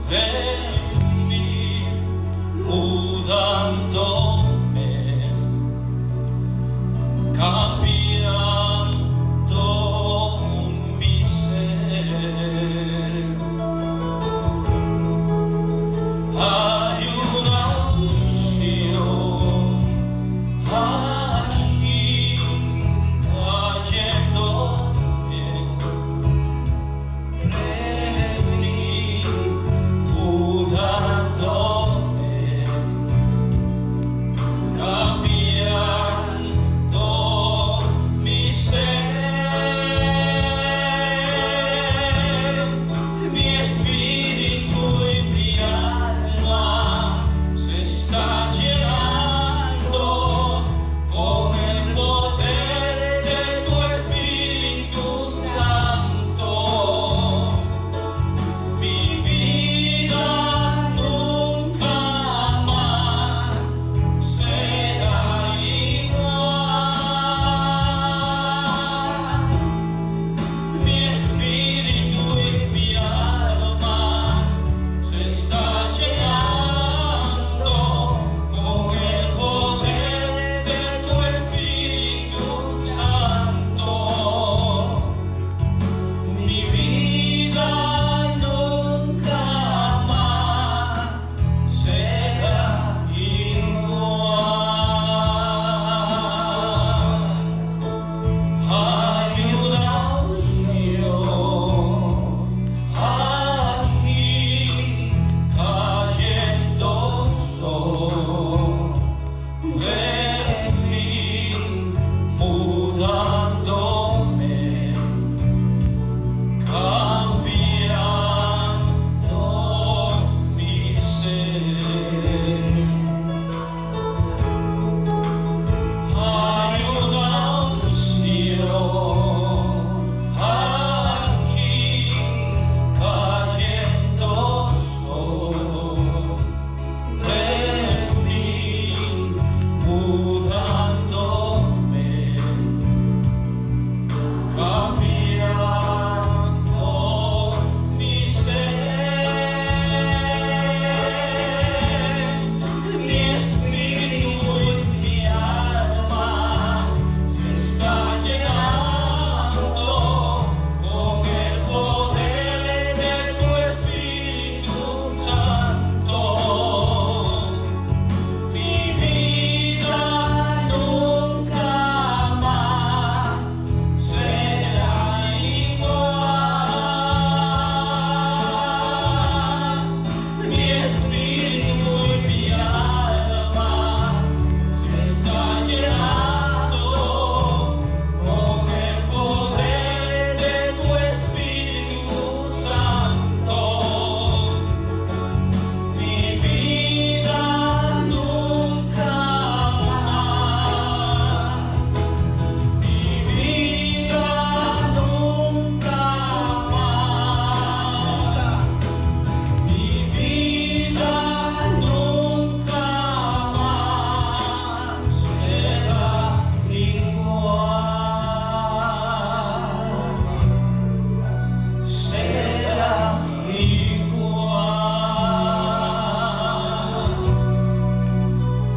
venir mudándome, cambiando mi ser. Hay una unción aquí cayéndome, venir mudándome, cambiando mi ser. Mi espíritu y mi alma se está llenando con el poder de tu Espíritu Santo. Mi vida nunca más será igual. Mi espíritu y mi alma se está llenando con el poder de tu Espíritu Santo. Mi vida nunca más será igual. Hay una unción aquí cayendo sobre mí, mudándome, cambiando mi ser. Hay una unción aquí cayendo sobre mí, mudándome, cambiando mi ser. Mi espíritu y mi alma se está llenando con el poder de tu Espíritu Santo. Mi vida nunca más será igual. Mi espíritu y mi alma se está llenando con el poder de tu Espíritu Santo. Mi vida nunca más, mi vida nunca más, mi vida nunca más será igual. Será igual.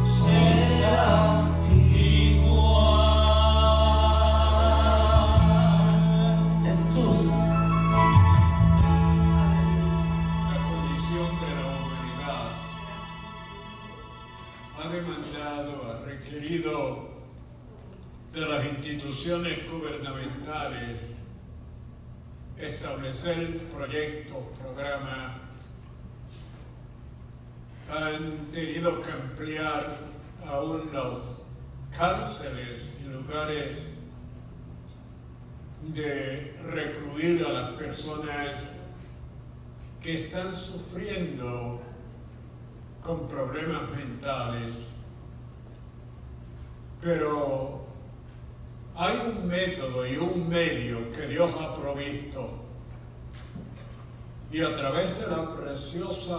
Será igual. Jesús. La condición de la humanidad ha demandado, ha requerido de las instituciones gubernamentales establecer proyectos, programas. Han tenido que ampliar aún las cárceles y lugares de recluir a las personas que están sufriendo con problemas mentales. Pero hay un método y un medio que Dios ha provisto, y a través de la preciosa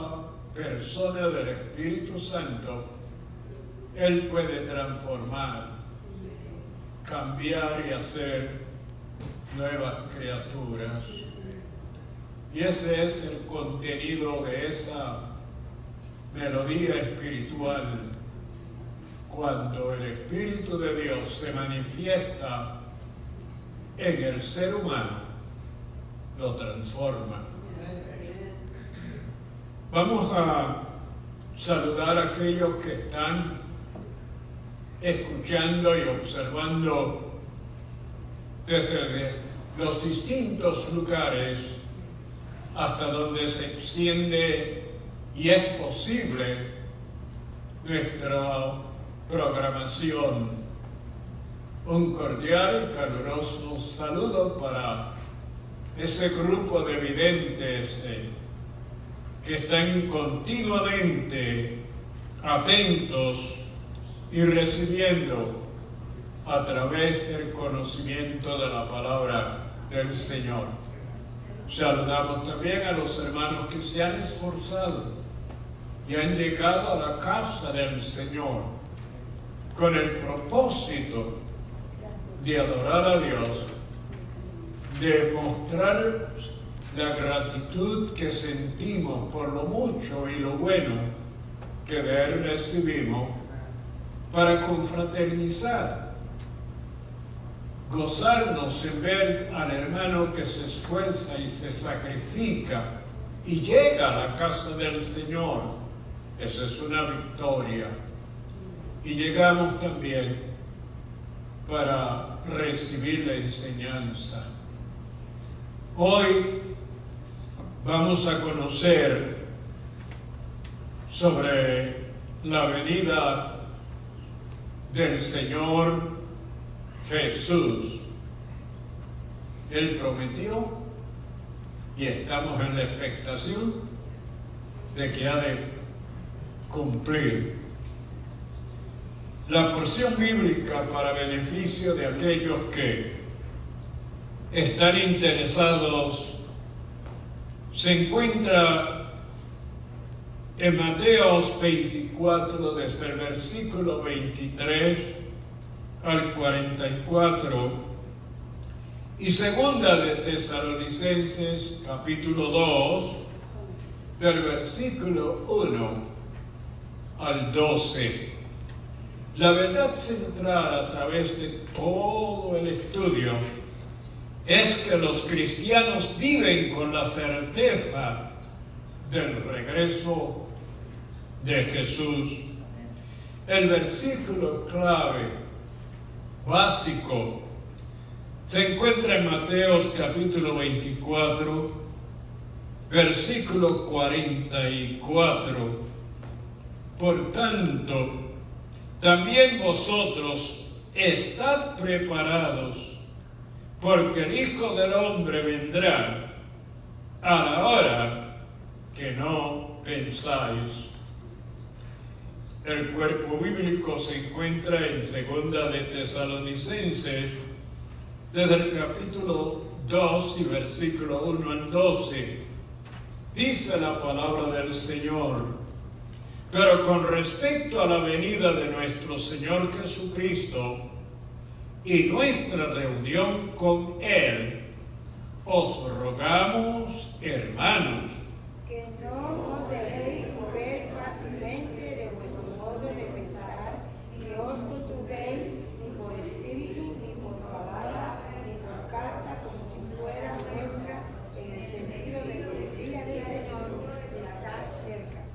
persona del Espíritu Santo, Él puede transformar, cambiar y hacer nuevas criaturas. Y ese es el contenido de esa melodía espiritual. Cuando el Espíritu de Dios se manifiesta en el ser humano, lo transforma. Vamos a saludar a aquellos que están escuchando y observando desde los distintos lugares hasta donde se extiende y es posible nuestra programación. Un cordial y caluroso saludo para ese grupo de videntes que están continuamente atentos y recibiendo a través del conocimiento de la palabra del Señor. Saludamos también a los hermanos que se han esforzado y han llegado a la casa del Señor con el propósito de adorar a Dios, de mostrar la gratitud que sentimos por lo mucho y lo bueno que de Él recibimos, para confraternizar, gozarnos en ver al hermano que se esfuerza y se sacrifica y llega a la casa del Señor. Esa es una victoria. Y llegamos también para recibir la enseñanza. Hoy vamos a conocer sobre la venida del Señor Jesús. Él prometió y estamos en la expectación de que ha de cumplir. La porción bíblica para beneficio de aquellos que están interesados se encuentra en Mateos 24, desde el versículo 23 al 44, y segunda de Tesalonicenses, capítulo 2, del versículo 1 al 12. La verdad central a través de todo el estudio es que los cristianos viven con la certeza del regreso de Jesús. El versículo clave, básico, se encuentra en Mateos capítulo 24, versículo 44. Por tanto, también vosotros estad preparados, porque el Hijo del Hombre vendrá a la hora que no pensáis. El cuerpo bíblico se encuentra en segunda de Tesalonicenses, desde el capítulo 2 y versículo 1 al 12. Dice la palabra del Señor: pero con respecto a la venida de nuestro Señor Jesucristo y nuestra reunión con Él, os rogamos, hermanos, que no os dejéis mover fácilmente de vuestro modo de pensar, ni os conturbéis ni por espíritu, ni por palabra, ni por carta, como si fuera nuestra, en el sentido de que el día del Señor está cerca.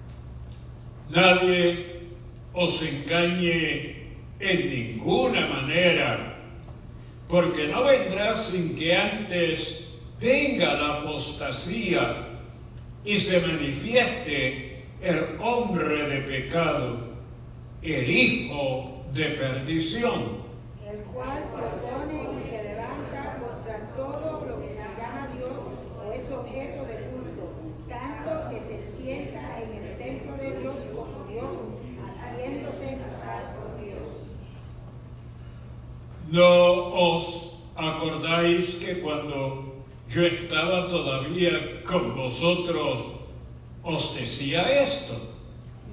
nadie os engañe en ninguna manera, porque no vendrá sin que antes venga la apostasía y se manifieste el hombre de pecado, el hijo de perdición, El cual se opone y se levanta contra todo lo que se llama Dios o es objeto de culto, tanto que se sienta en el templo de Dios como Dios, haciéndose pasar por Dios. ¿no os acordáis que cuando yo estaba todavía con vosotros os decía esto?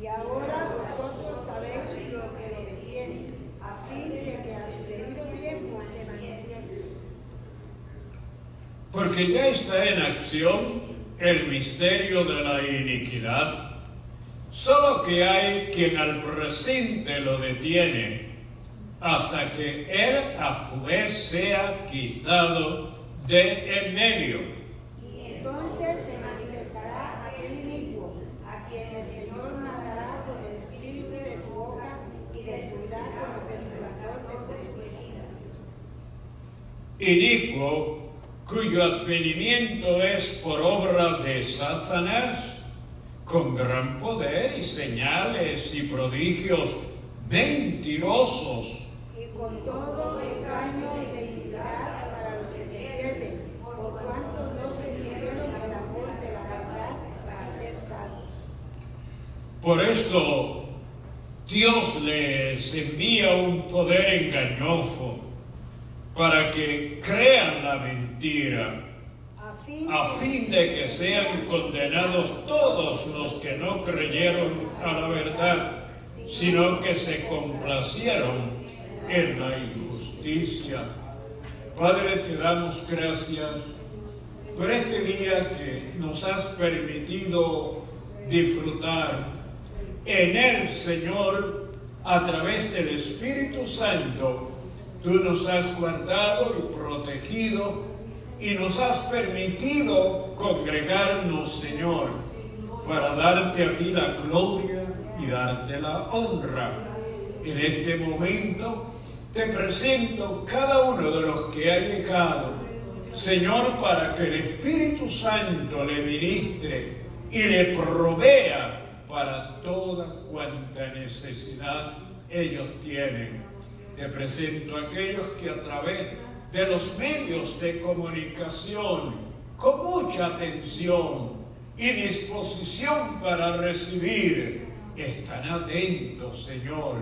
Y ahora vosotros sabéis lo que lo detiene, a fin de que a su debido tiempo se manifieste. Porque ya está en acción el misterio de la iniquidad, solo que hay quien al presente lo detiene, hasta que él a su vez sea quitado de en medio. Y entonces se manifestará aquel inicuo, a quien el Señor matará con el espíritu de su boca y destruirá con los resplandor de su espíritu. Inicuo, cuyo advenimiento es por obra de Satanás, con gran poder y señales y prodigios mentirosos, Y con todo engaño de iniquidad para los que se pierden, por cuanto no recibieron el amor de la verdad para ser salvos. Por esto, Dios les envía un poder engañoso para que crean la mentira, a fin de que sean condenados todos los que no creyeron a la verdad, sino que se complacieron en la injusticia. Padre, te damos gracias por este día que nos has permitido disfrutar. En él, Señor, a través del Espíritu Santo, tú nos has guardado y protegido y nos has permitido congregarnos, Señor, para darte a ti la gloria y darte la honra. En este momento te presento cada uno de los que ha llegado, Señor, para que el Espíritu Santo le ministre y le provea para toda cuanta necesidad ellos tienen. Te presento a aquellos que a través de los medios de comunicación, con mucha atención y disposición para recibir, están atentos, Señor,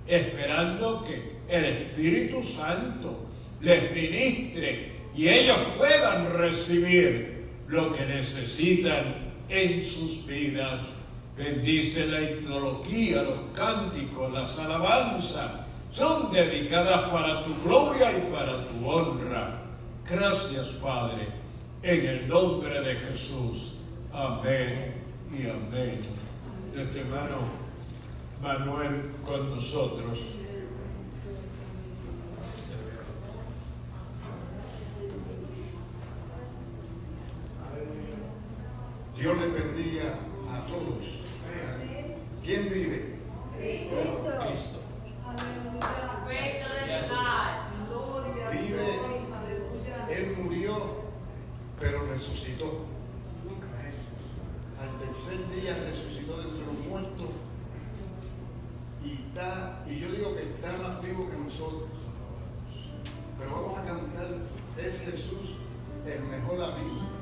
esperando que el Espíritu Santo les ministre y ellos puedan recibir lo que necesitan en sus vidas. Bendice la himnología, los cánticos, las alabanzas, son dedicadas para tu gloria y para tu honra. Gracias, Padre, en el nombre de Jesús. Amén y amén. Nuestro hermano Manuel con nosotros. Dios les bendiga a todos. ¿Quién vive? Cristo. Vive, Él murió, pero resucitó. Al tercer día resucitó de entre los muertos y yo digo que está más vivo que nosotros. Pero vamos a cantar, es Jesús el mejor amigo.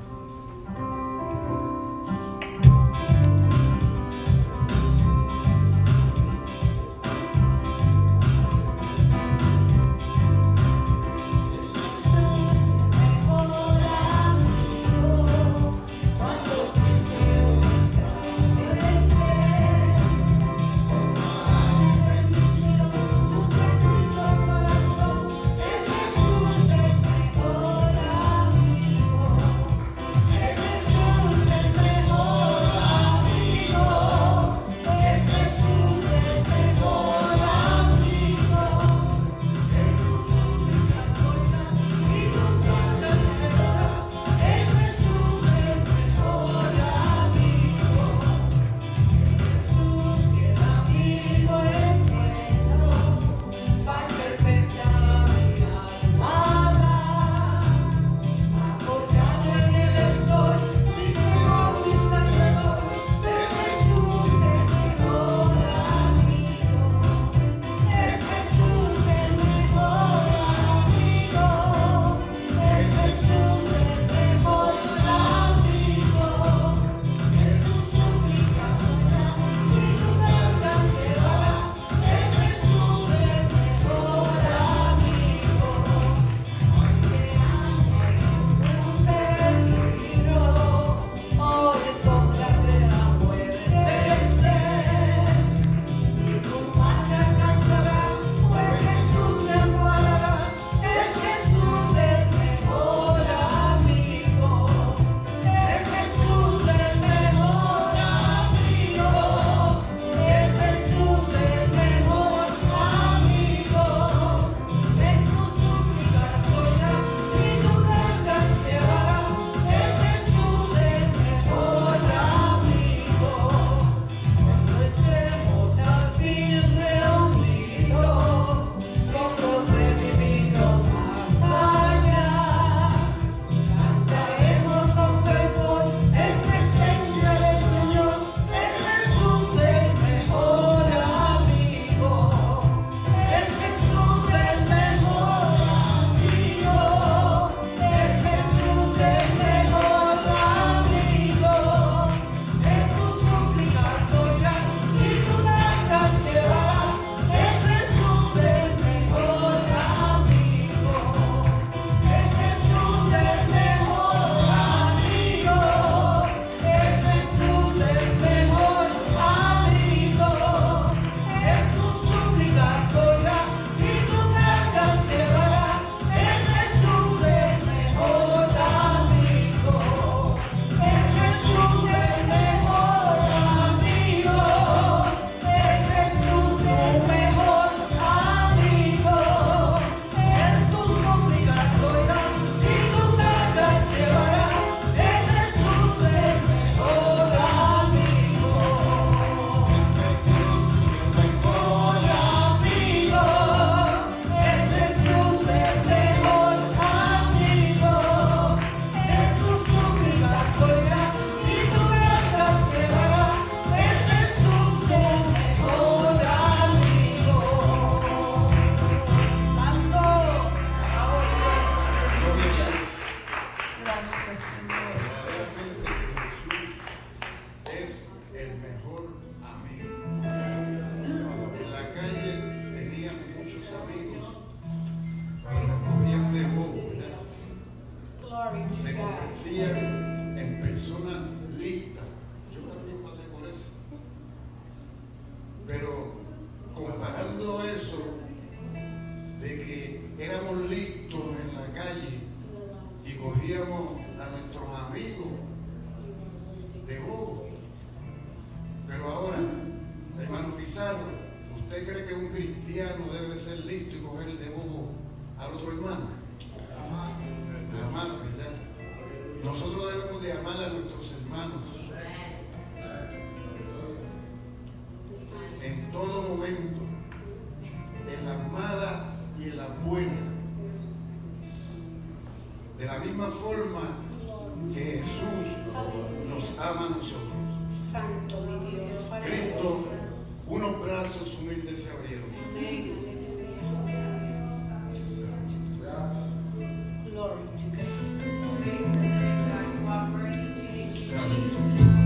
Pizarro, ¿usted cree que un cristiano debe ser listo y coger de bobo al otro hermano? Jamás, ¿verdad? Nosotros debemos de amar a nuestros hermanos en todo momento, en las malas y en las buenas. De la misma forma que Jesús nos ama a nosotros. Santo mi Dios. Cristo, unos brazos humildes se abrieron. Amén. Glory to God. Jesus.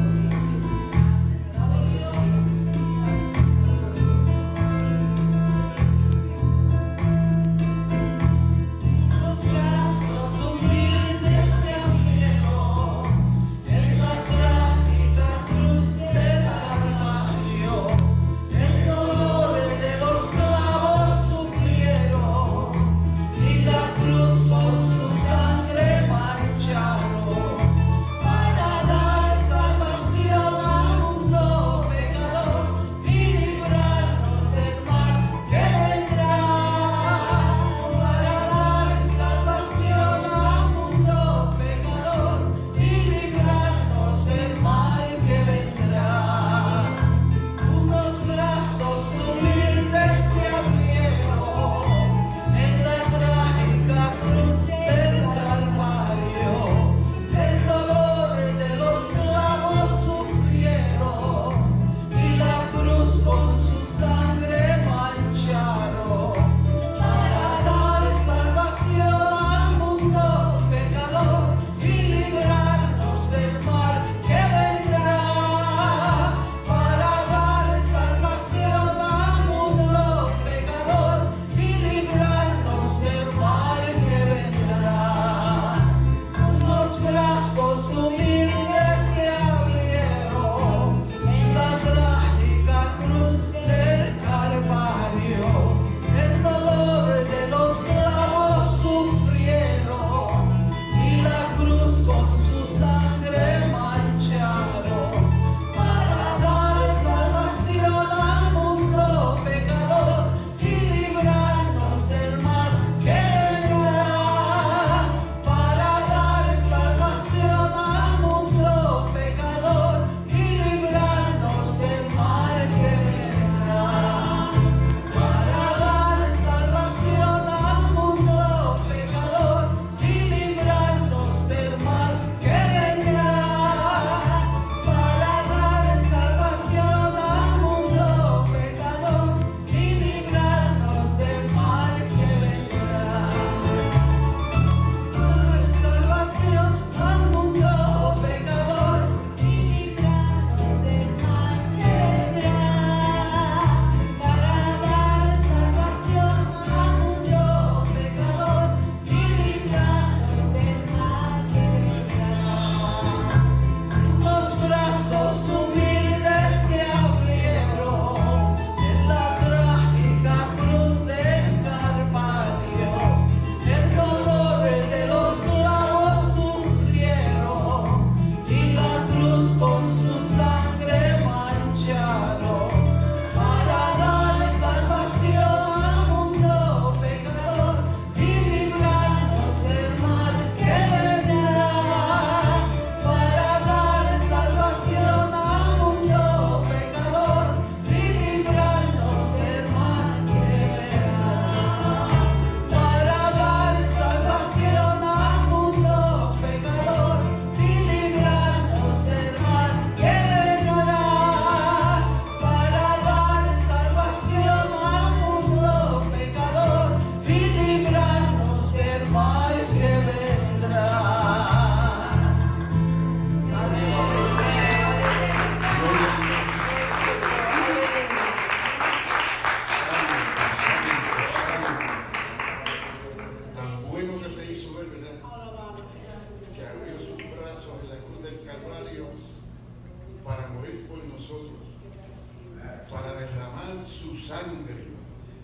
sangre.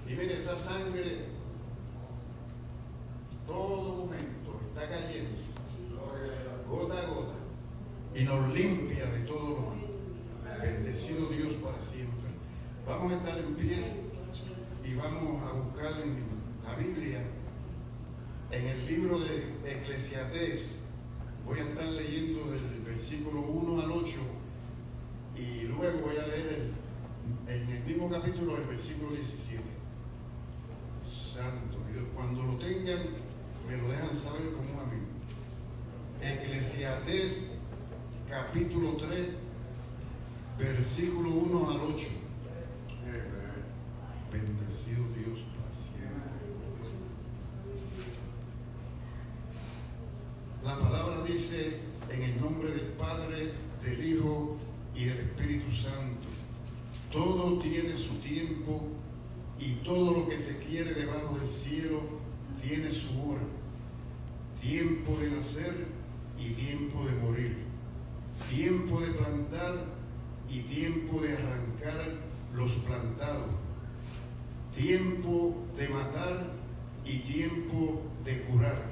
Y mire, esa sangre, todo momento está cayendo, gota a gota, y nos limpia de todo lo malo. Bendecido Dios para siempre. Vamos a estar en pie y vamos a buscar en la Biblia, en el libro de Eclesiastés. Voy a estar leyendo del versículo 1 al 8 y luego voy a leer en el mismo capítulo el versículo 17. Santo Dios, cuando lo tengan me lo dejan saber como un amigo. Eclesiastés capítulo 3 versículo 1 al 8. Bendecido Dios paciente. La palabra dice: en el nombre del Padre, del Hijo y del Espíritu Santo. Todo tiene su tiempo y todo lo que se quiere debajo del cielo tiene su hora. Tiempo de nacer y tiempo de morir. Tiempo de plantar y tiempo de arrancar los plantados. Tiempo de matar y tiempo de curar.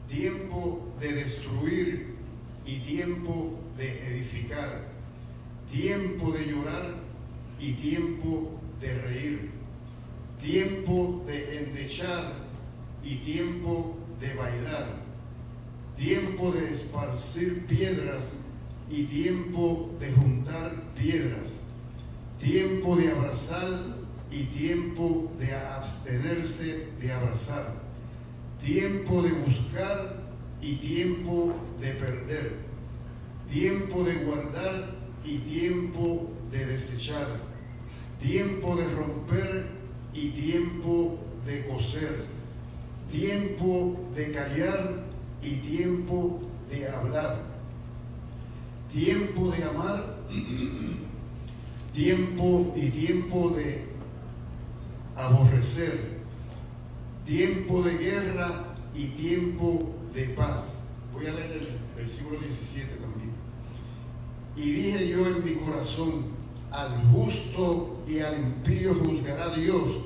Tiempo de destruir y tiempo de edificar. Tiempo de llorar y tiempo de reír. Tiempo de endechar y tiempo de bailar. Tiempo de esparcir piedras y tiempo de juntar piedras. Tiempo de abrazar y tiempo de abstenerse de abrazar. Tiempo de buscar y tiempo de perder. Tiempo de guardar y tiempo de desechar. Tiempo de romper y tiempo de coser. Tiempo de callar y tiempo de hablar. Tiempo de amar, tiempo y tiempo de aborrecer. Tiempo de guerra y tiempo de paz. Voy a leer el versículo 17 también. Y dije yo en mi corazón: al justo y al impío juzgará Dios,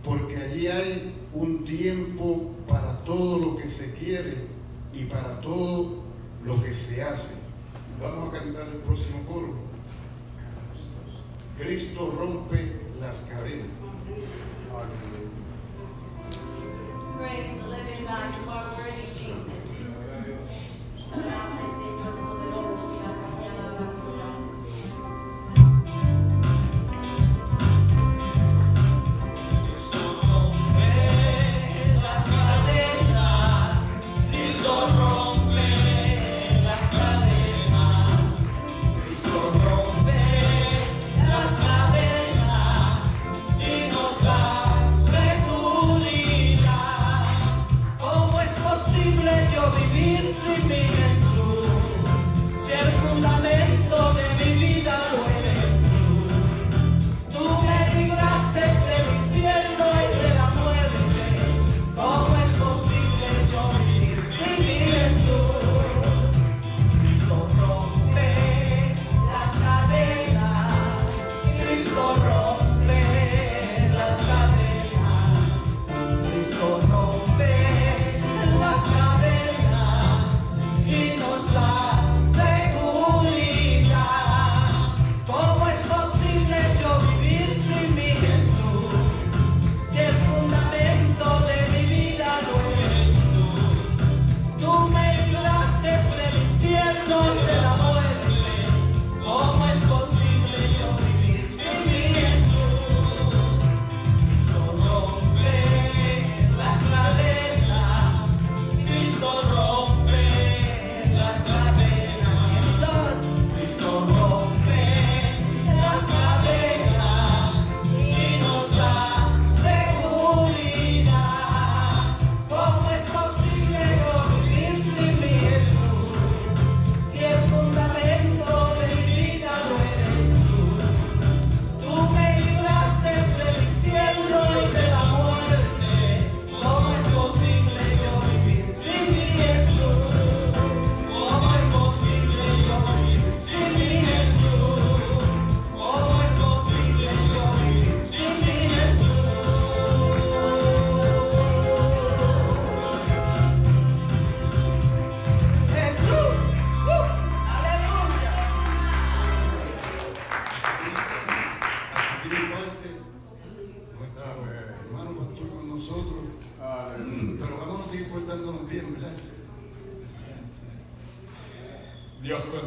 porque allí hay un tiempo para todo lo que se quiere y para todo lo que se hace. Vamos a cantar el próximo coro. Cristo rompe las cadenas. Praise the living God, you are worthy, Jesus. Gracias, Señor poderoso, te alabamos. Cristo rompe las cadenas, Cristo rompe las cadenas, Cristo rompe las cadenas y nos da seguridad. ¿Cómo es posible?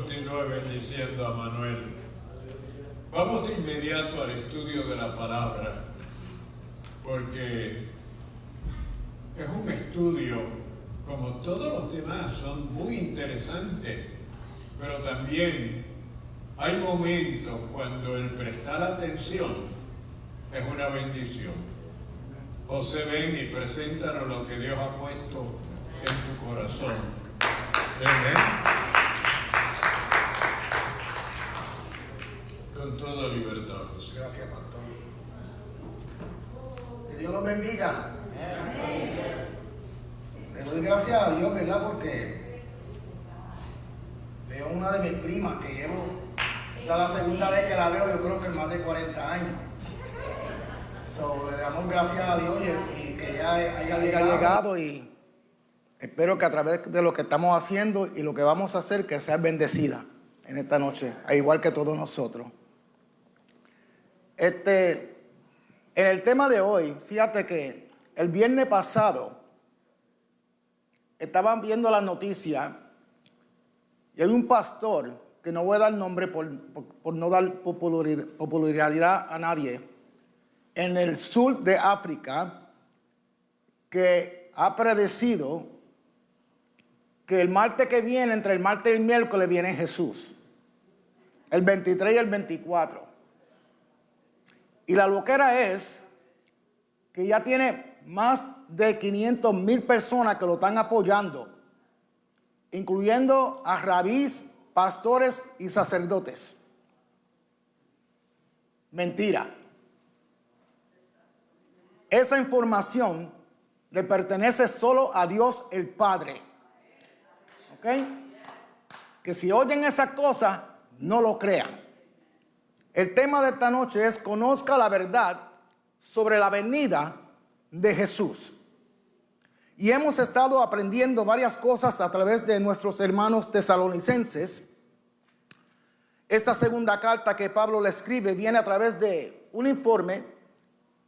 continúe bendiciendo a Manuel. Vamos de inmediato al estudio de la palabra, porque es un estudio, como todos los demás, son muy interesantes, pero también hay momentos cuando el prestar atención es una bendición. José, ven y preséntanos lo que Dios ha puesto en tu corazón. Ven. Con toda libertad, José. Gracias, pastor. Que Dios los bendiga. Le doy gracias a Dios, ¿verdad? Porque veo una de mis primas que llevo, esta es la segunda vez que la veo, yo creo que en más de 40 años. Le damos gracias a Dios y que ella haya llegado, y espero que a través de lo que estamos haciendo y lo que vamos a hacer, que sea bendecida en esta noche, al igual que todos nosotros. En el tema de hoy, fíjate que el viernes pasado estaban viendo la noticia y hay un pastor, que no voy a dar nombre por no dar popularidad a nadie, en el sur de África, que ha predecido que el martes que viene, entre el martes y el miércoles, viene Jesús, el 23 y el 24. Y la loquera es que ya tiene más de 500,000 personas que lo están apoyando, incluyendo a rabís, pastores y sacerdotes. Mentira. Esa información le pertenece solo a Dios el Padre. ¿Ok? Que si oyen esas cosas, no lo crean. El tema de esta noche es: conozca la verdad sobre la venida de Jesús. Y hemos estado aprendiendo varias cosas a través de nuestros hermanos tesalonicenses. Esta segunda carta que Pablo le escribe viene a través de un informe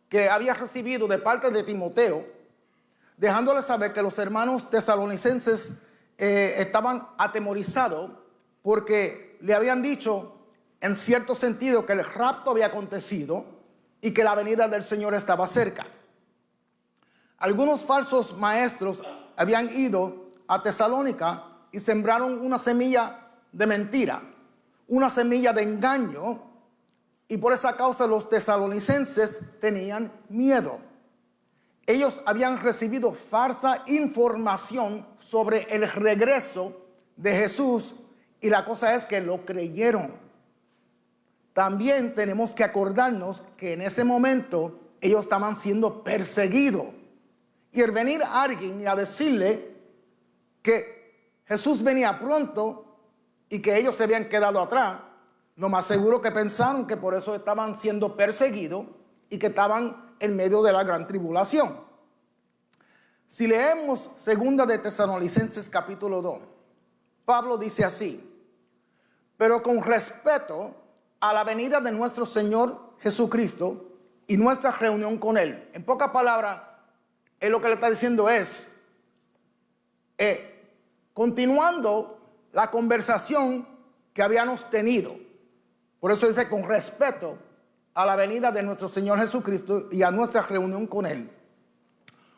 que había recibido de parte de Timoteo, dejándole saber que los hermanos tesalonicenses estaban atemorizados porque le habían dicho, en cierto sentido, que el rapto había acontecido y que la venida del Señor estaba cerca. Algunos falsos maestros habían ido a Tesalónica y sembraron una semilla de mentira, una semilla de engaño, y por esa causa los tesalonicenses tenían miedo. Ellos habían recibido falsa información sobre el regreso de Jesús y la cosa es que lo creyeron. También tenemos que acordarnos que en ese momento ellos estaban siendo perseguidos. Y el venir a alguien y a decirle que Jesús venía pronto y que ellos se habían quedado atrás, lo más seguro que pensaron que por eso estaban siendo perseguidos y que estaban en medio de la gran tribulación. Si leemos 2 de Tesalonicenses capítulo 2, Pablo dice así: pero con respeto a la venida de nuestro Señor Jesucristo y nuestra reunión con Él. En pocas palabras, él lo que le está diciendo es, continuando la conversación que habíamos tenido. Por eso dice, con respeto a la venida de nuestro Señor Jesucristo y a nuestra reunión con Él.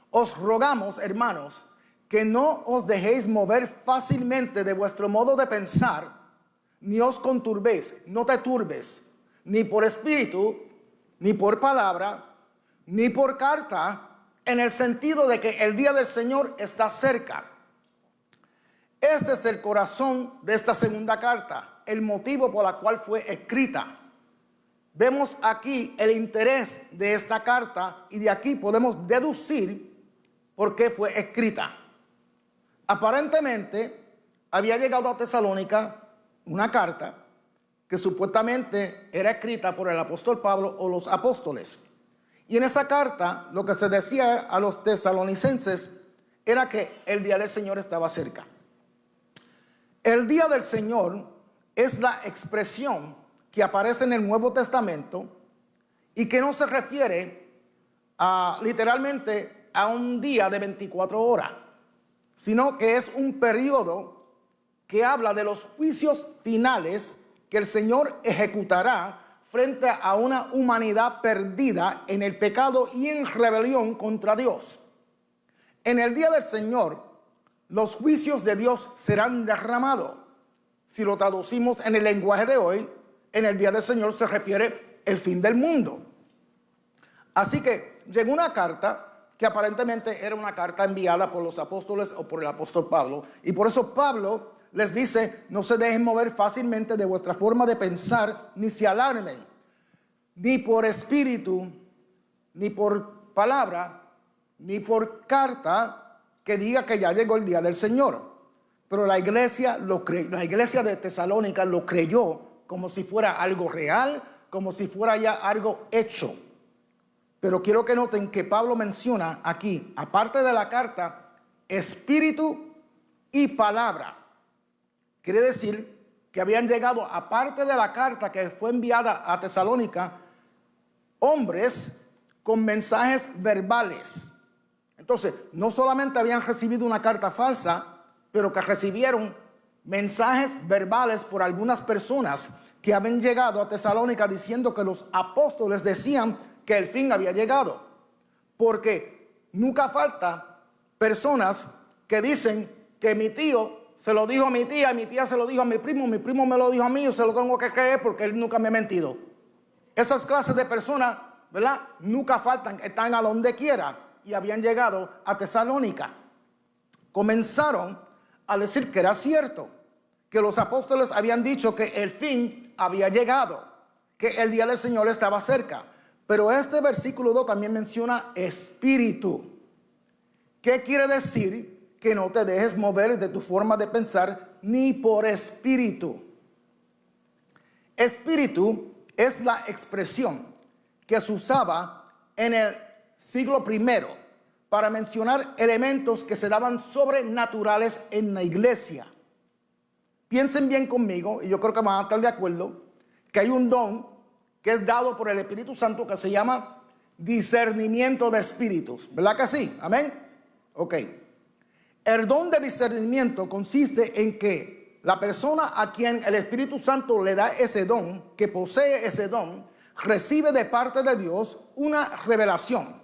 Os rogamos, hermanos, que no os dejéis mover fácilmente de vuestro modo de pensar, ni os conturbéis, no te turbes, ni por espíritu, ni por palabra, ni por carta, en el sentido de que el día del Señor está cerca. Ese es el corazón de esta segunda carta, el motivo por el cual fue escrita. Vemos aquí el interés de esta carta y de aquí podemos deducir por qué fue escrita. Aparentemente había llegado a Tesalónica una carta que supuestamente era escrita por el apóstol Pablo o los apóstoles. Y en esa carta lo que se decía a los tesalonicenses era que el día del Señor estaba cerca. El día del Señor es la expresión que aparece en el Nuevo Testamento y que no se refiere literalmente a un día de 24 horas, sino que es un periodo que habla de los juicios finales que el Señor ejecutará frente a una humanidad perdida en el pecado y en rebelión contra Dios. En el día del Señor, los juicios de Dios serán derramados. Si lo traducimos en el lenguaje de hoy, en el día del Señor se refiere el fin del mundo. Así que llegó una carta que aparentemente era una carta enviada por los apóstoles o por el apóstol Pablo. Y por eso Pablo les dice, no se dejen mover fácilmente de vuestra forma de pensar, ni se alarmen, ni por espíritu, ni por palabra, ni por carta que diga que ya llegó el día del Señor. Pero la iglesia de Tesalónica lo creyó como si fuera algo real, como si fuera ya algo hecho. Pero quiero que noten que Pablo menciona aquí, aparte de la carta, espíritu y palabra. Quiere decir que habían llegado, aparte de la carta que fue enviada a Tesalónica, hombres con mensajes verbales. Entonces, no solamente habían recibido una carta falsa, pero que recibieron mensajes verbales por algunas personas que habían llegado a Tesalónica diciendo que los apóstoles decían que el fin había llegado. Porque nunca falta personas que dicen que mi tío se lo dijo a mi tía se lo dijo a mi primo me lo dijo a mí, yo se lo tengo que creer porque él nunca me ha mentido. Esas clases de personas, ¿verdad? Nunca faltan, están a donde quiera y habían llegado a Tesalónica. Comenzaron a decir que era cierto, que los apóstoles habían dicho que el fin había llegado, que el día del Señor estaba cerca. Pero este versículo 2 también menciona espíritu. ¿Qué quiere decir? Que no te dejes mover de tu forma de pensar ni por espíritu. Espíritu es la expresión que se usaba en el siglo I para mencionar elementos que se daban sobrenaturales en la iglesia. Piensen bien conmigo, y yo creo que van a estar de acuerdo, que hay un don que es dado por el Espíritu Santo que se llama discernimiento de espíritus. ¿Verdad que sí? Amén. Ok. El don de discernimiento consiste en que la persona a quien el Espíritu Santo le da ese don, que posee ese don, recibe de parte de Dios una revelación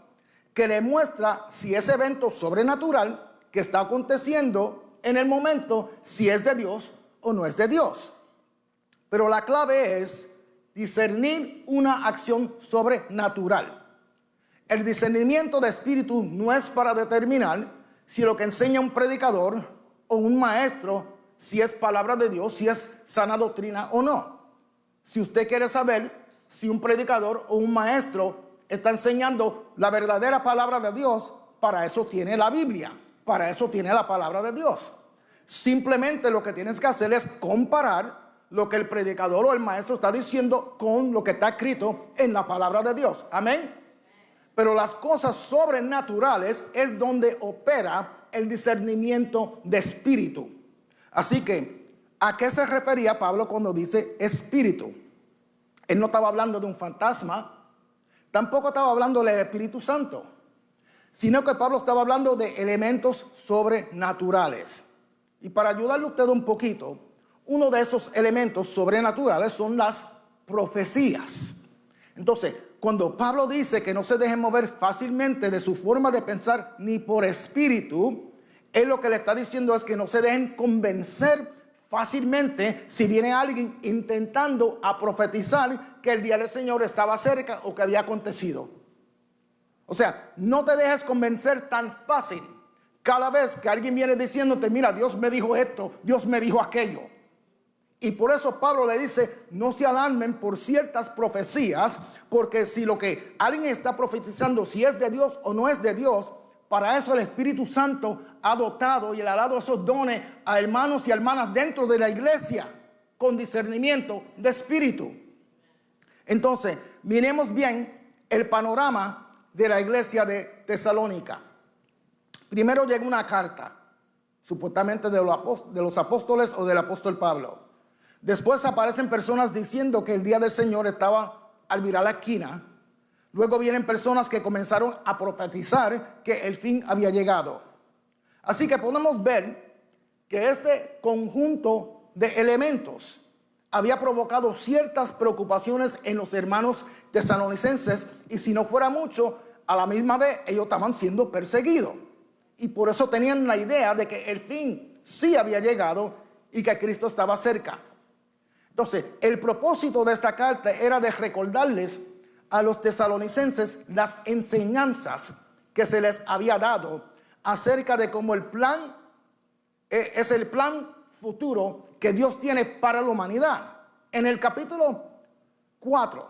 que le muestra si ese evento sobrenatural que está aconteciendo en el momento, si es de Dios o no es de Dios. Pero la clave es discernir una acción sobrenatural. El discernimiento de espíritu no es para determinar si lo que enseña un predicador o un maestro, si es palabra de Dios, si es sana doctrina o no. Si usted quiere saber si un predicador o un maestro está enseñando la verdadera palabra de Dios, para eso tiene la Biblia, para eso tiene la palabra de Dios. Simplemente lo que tienes que hacer es comparar lo que el predicador o el maestro está diciendo con lo que está escrito en la palabra de Dios. Amén. Pero las cosas sobrenaturales es donde opera el discernimiento de espíritu. Así que, ¿a qué se refería Pablo cuando dice espíritu? Él no estaba hablando de un fantasma, tampoco estaba hablando del Espíritu Santo, sino que Pablo estaba hablando de elementos sobrenaturales. Y para ayudarle a usted un poquito, uno de esos elementos sobrenaturales son las profecías. Entonces, cuando Pablo dice que no se dejen mover fácilmente de su forma de pensar ni por espíritu, él lo que le está diciendo es que no se dejen convencer fácilmente si viene alguien intentando a profetizar que el día del Señor estaba cerca o que había acontecido. O sea, no te dejes convencer tan fácil cada vez que alguien viene diciéndote, mira, Dios me dijo esto, Dios me dijo aquello. Y por eso Pablo le dice, no se alarmen por ciertas profecías, porque si lo que alguien está profetizando, si es de Dios o no es de Dios, para eso el Espíritu Santo ha dotado y le ha dado esos dones a hermanos y hermanas dentro de la iglesia, con discernimiento de espíritu. Entonces, miremos bien el panorama de la iglesia de Tesalónica. Primero llega una carta, supuestamente de los apóstoles o del apóstol Pablo. Después aparecen personas diciendo que el día del Señor estaba al virar la esquina. Luego vienen personas que comenzaron a profetizar que el fin había llegado. Así que podemos ver que este conjunto de elementos había provocado ciertas preocupaciones en los hermanos tesalonicenses, y si no fuera mucho, a la misma vez ellos estaban siendo perseguidos, y por eso tenían la idea de que el fin sí había llegado y que Cristo estaba cerca. Entonces, el propósito de esta carta era de recordarles a los tesalonicenses las enseñanzas que se les había dado acerca de cómo el plan es el plan futuro que Dios tiene para la humanidad. En el capítulo 4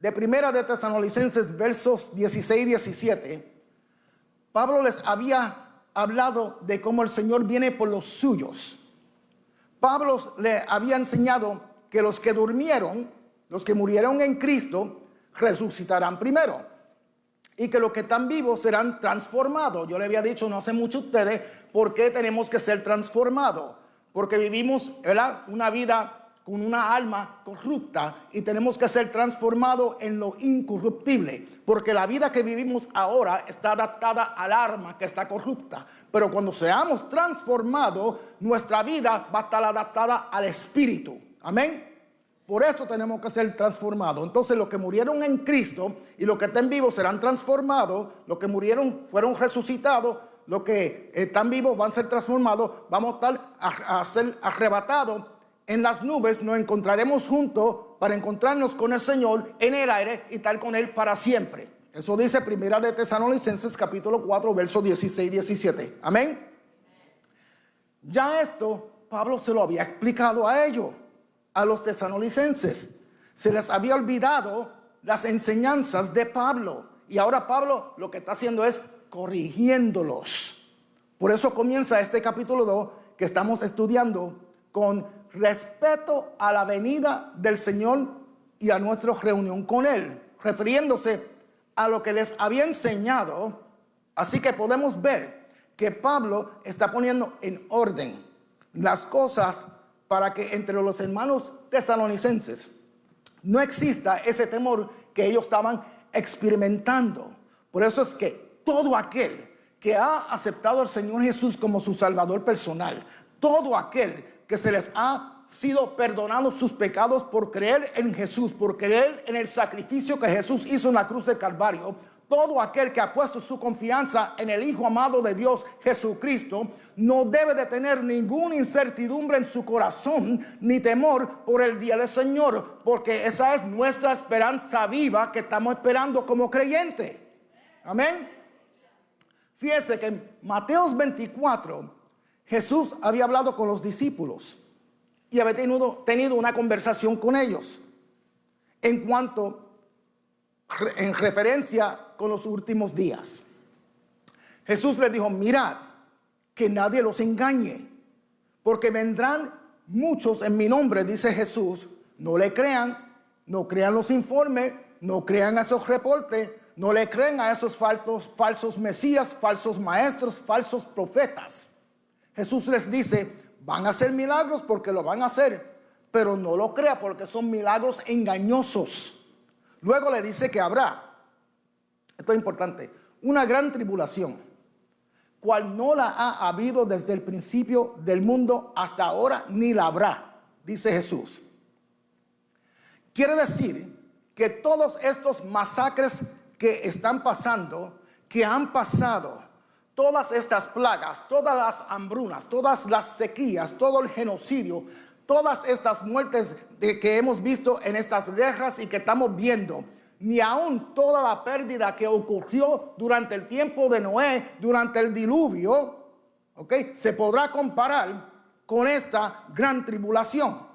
de Primera de Tesalonicenses, versos 16 y 17, Pablo les había hablado de cómo el Señor viene por los suyos. Pablo le había enseñado que los que durmieron, los que murieron en Cristo, resucitarán primero, y que los que están vivos serán transformados. Yo le había dicho no hace mucho a ustedes por qué tenemos que ser transformados, porque vivimos, ¿verdad?, una vida con una alma corrupta y tenemos que ser transformados en lo incorruptible, porque la vida que vivimos ahora está adaptada al alma que está corrupta, pero cuando seamos transformados, nuestra vida va a estar adaptada al espíritu. Amén. Por eso tenemos que ser transformados. Entonces los que murieron en Cristo y los que estén vivos serán transformados. Los que murieron fueron resucitados. Los que están vivos van a ser transformados. Vamos a ser arrebatados en las nubes. Nos encontraremos juntos para encontrarnos con el Señor en el aire y estar con Él para siempre. Eso dice Primera de Tesalonicenses capítulo 4 versos 16 y 17. Amén. Ya esto Pablo se lo había explicado a ellos, a los tesalonicenses. Se les había olvidado las enseñanzas de Pablo, y ahora Pablo lo que está haciendo es corrigiéndolos. Por eso comienza este capítulo 2 que estamos estudiando con respeto a la venida del Señor y a nuestra reunión con Él, refiriéndose a lo que les había enseñado. Así que podemos ver que Pablo está poniendo en orden las cosas para que entre los hermanos tesalonicenses no exista ese temor que ellos estaban experimentando. Por eso es que todo aquel que ha aceptado al Señor Jesús como su Salvador personal, todo aquel que se les ha sido perdonados sus pecados por creer en Jesús, por creer en el sacrificio que Jesús hizo en la cruz del Calvario, todo aquel que ha puesto su confianza en el Hijo amado de Dios, Jesucristo, no debe de tener ninguna incertidumbre en su corazón, ni temor por el día del Señor, porque esa es nuestra esperanza viva que estamos esperando como creyentes. Amén. Fíjese que en Mateo 24, Jesús había hablado con los discípulos y había tenido una conversación con ellos en referencia con los últimos días. Jesús les dijo: mirad que nadie los engañe, porque vendrán muchos en mi nombre, dice Jesús. No le crean, no crean los informes, no crean esos reportes, no le crean a esos falsos mesías, falsos maestros, falsos profetas. Jesús les dice: van a hacer milagros porque lo van a hacer, pero no lo crea porque son milagros engañosos. Luego le dice que habrá, esto es importante, una gran tribulación, cual no la ha habido desde el principio del mundo hasta ahora, ni la habrá, dice Jesús. Quiere decir que todos estos masacres que están pasando, que han pasado, todas estas plagas, todas las hambrunas, todas las sequías, todo el genocidio, todas estas muertes que hemos visto en estas guerras y que estamos viendo, ni aún toda la pérdida que ocurrió durante el tiempo de Noé, durante el diluvio, se podrá comparar con esta gran tribulación.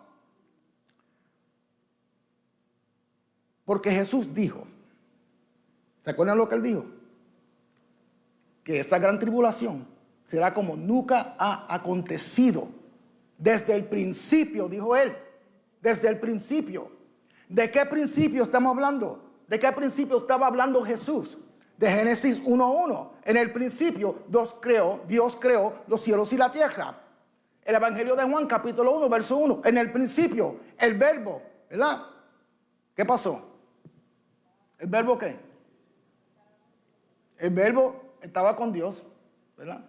Porque Jesús dijo, ¿se acuerdan lo que Él dijo? Que esta gran tribulación será como nunca ha acontecido. Desde el principio, dijo Él, desde el principio. ¿De qué principio estamos hablando? ¿De qué principio estaba hablando Jesús? De Génesis 1:1. En el principio Dios creó los cielos y la tierra. El Evangelio de Juan, capítulo 1, verso 1. En el principio, el verbo, ¿verdad? ¿Qué pasó? ¿El verbo qué? El verbo estaba con Dios, ¿verdad?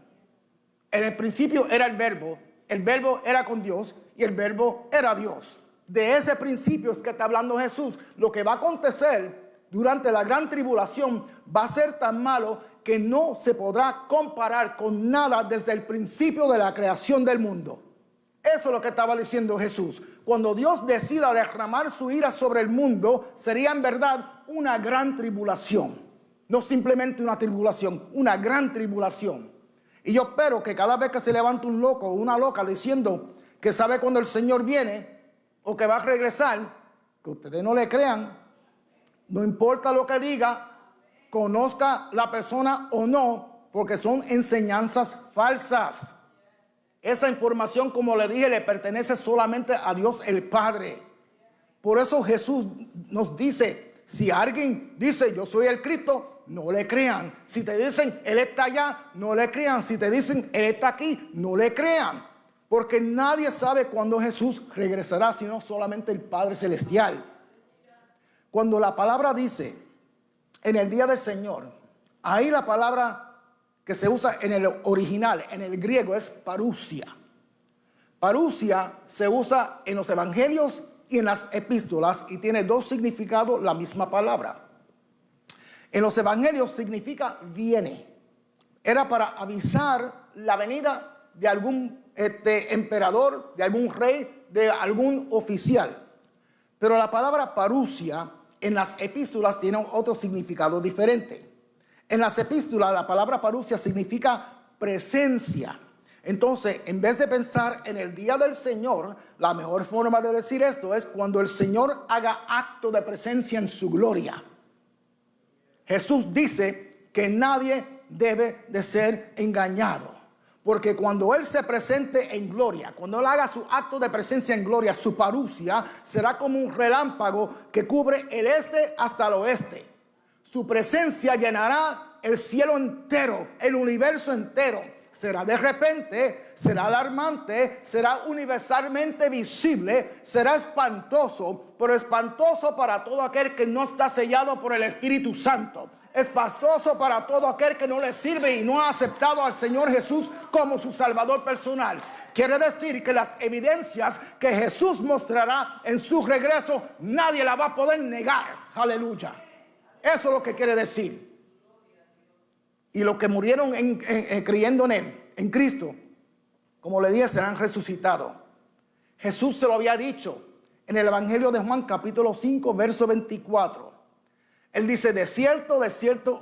En el principio era el verbo era con Dios y el verbo era Dios. De ese principio es que está hablando Jesús. Lo que va a acontecer durante la gran tribulación va a ser tan malo que no se podrá comparar con nada desde el principio de la creación del mundo. Eso es lo que estaba diciendo Jesús. Cuando Dios decida derramar su ira sobre el mundo, sería en verdad una gran tribulación. No simplemente una tribulación, una gran tribulación. Y yo espero que cada vez que se levante un loco o una loca diciendo que sabe cuando el Señor viene o que va a regresar, que ustedes no le crean, no importa lo que diga, conozca la persona o no, porque son enseñanzas falsas. Esa información, como le dije, le pertenece solamente a Dios el Padre. Por eso Jesús nos dice, si alguien dice yo soy el Cristo, no le crean. Si te dicen Él está allá, no le crean. Si te dicen Él está aquí, no le crean. Porque nadie sabe cuándo Jesús regresará, sino solamente el Padre Celestial. Cuando la palabra dice en el día del Señor, ahí la palabra que se usa en el original, en el griego, es parousia. Parousia se usa en los evangelios y en las epístolas y tiene dos significados la misma palabra. En los evangelios significa viene. Era para avisar la venida de algún emperador, de algún rey, de algún oficial. Pero la palabra parousia en las epístolas tiene otro significado diferente. En las epístolas la palabra parousia significa presencia. Entonces, en vez de pensar en el día del Señor, la mejor forma de decir esto es cuando el Señor haga acto de presencia en su gloria. Jesús dice que nadie debe de ser engañado, porque cuando Él se presente en gloria, cuando Él haga su acto de presencia en gloria, su parousia será como un relámpago que cubre el este hasta el oeste. Su presencia llenará el cielo entero, el universo entero. Será de repente, será alarmante, será universalmente visible, será espantoso, pero espantoso para todo aquel que no está sellado por el Espíritu Santo. Espantoso para todo aquel que no le sirve y no ha aceptado al Señor Jesús como su Salvador personal. Quiere decir que las evidencias que Jesús mostrará en su regreso, nadie la va a poder negar. Aleluya. Eso es lo que quiere decir. Y los que murieron creyendo en Él, en Cristo, como le dije, serán resucitados. Jesús se lo había dicho en el Evangelio de Juan, capítulo 5, verso 24. Él dice, de cierto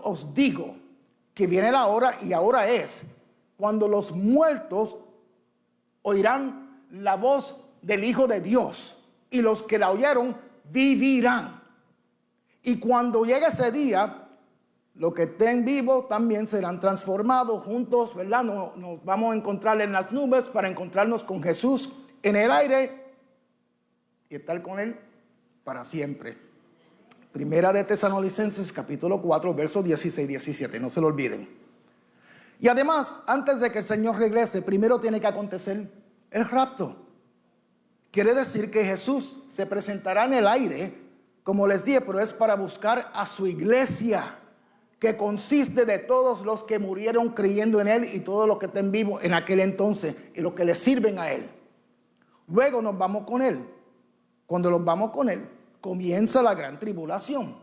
os digo, que viene la hora y ahora es, cuando los muertos oirán la voz del Hijo de Dios, y los que la oyeron vivirán. Y cuando llegue ese día, los que estén vivos también serán transformados juntos, ¿verdad? Nos vamos a encontrar en las nubes para encontrarnos con Jesús en el aire y estar con Él para siempre. Primera de Tesalonicenses, capítulo 4, versos 16 y 17, no se lo olviden. Y además, antes de que el Señor regrese, primero tiene que acontecer el rapto. Quiere decir que Jesús se presentará en el aire, como les dije, pero es para buscar a su iglesia, que consiste de todos los que murieron creyendo en Él y todos los que estén vivos en aquel entonces y los que le sirven a Él. Luego nos vamos con Él. Cuando nos vamos con Él, comienza la gran tribulación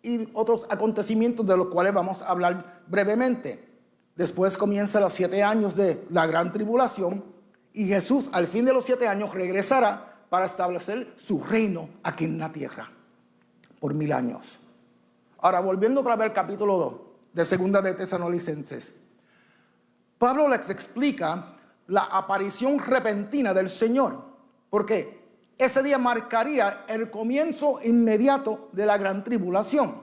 y otros acontecimientos de los cuales vamos a hablar brevemente. Después comienza los 7 años de la gran tribulación y Jesús al fin de los 7 años regresará para establecer su reino aquí en la tierra por 1000 años. Ahora, volviendo otra vez al capítulo 2 de Segunda de Tesalonicenses, Pablo les explica la aparición repentina del Señor, porque ese día marcaría el comienzo inmediato de la gran tribulación.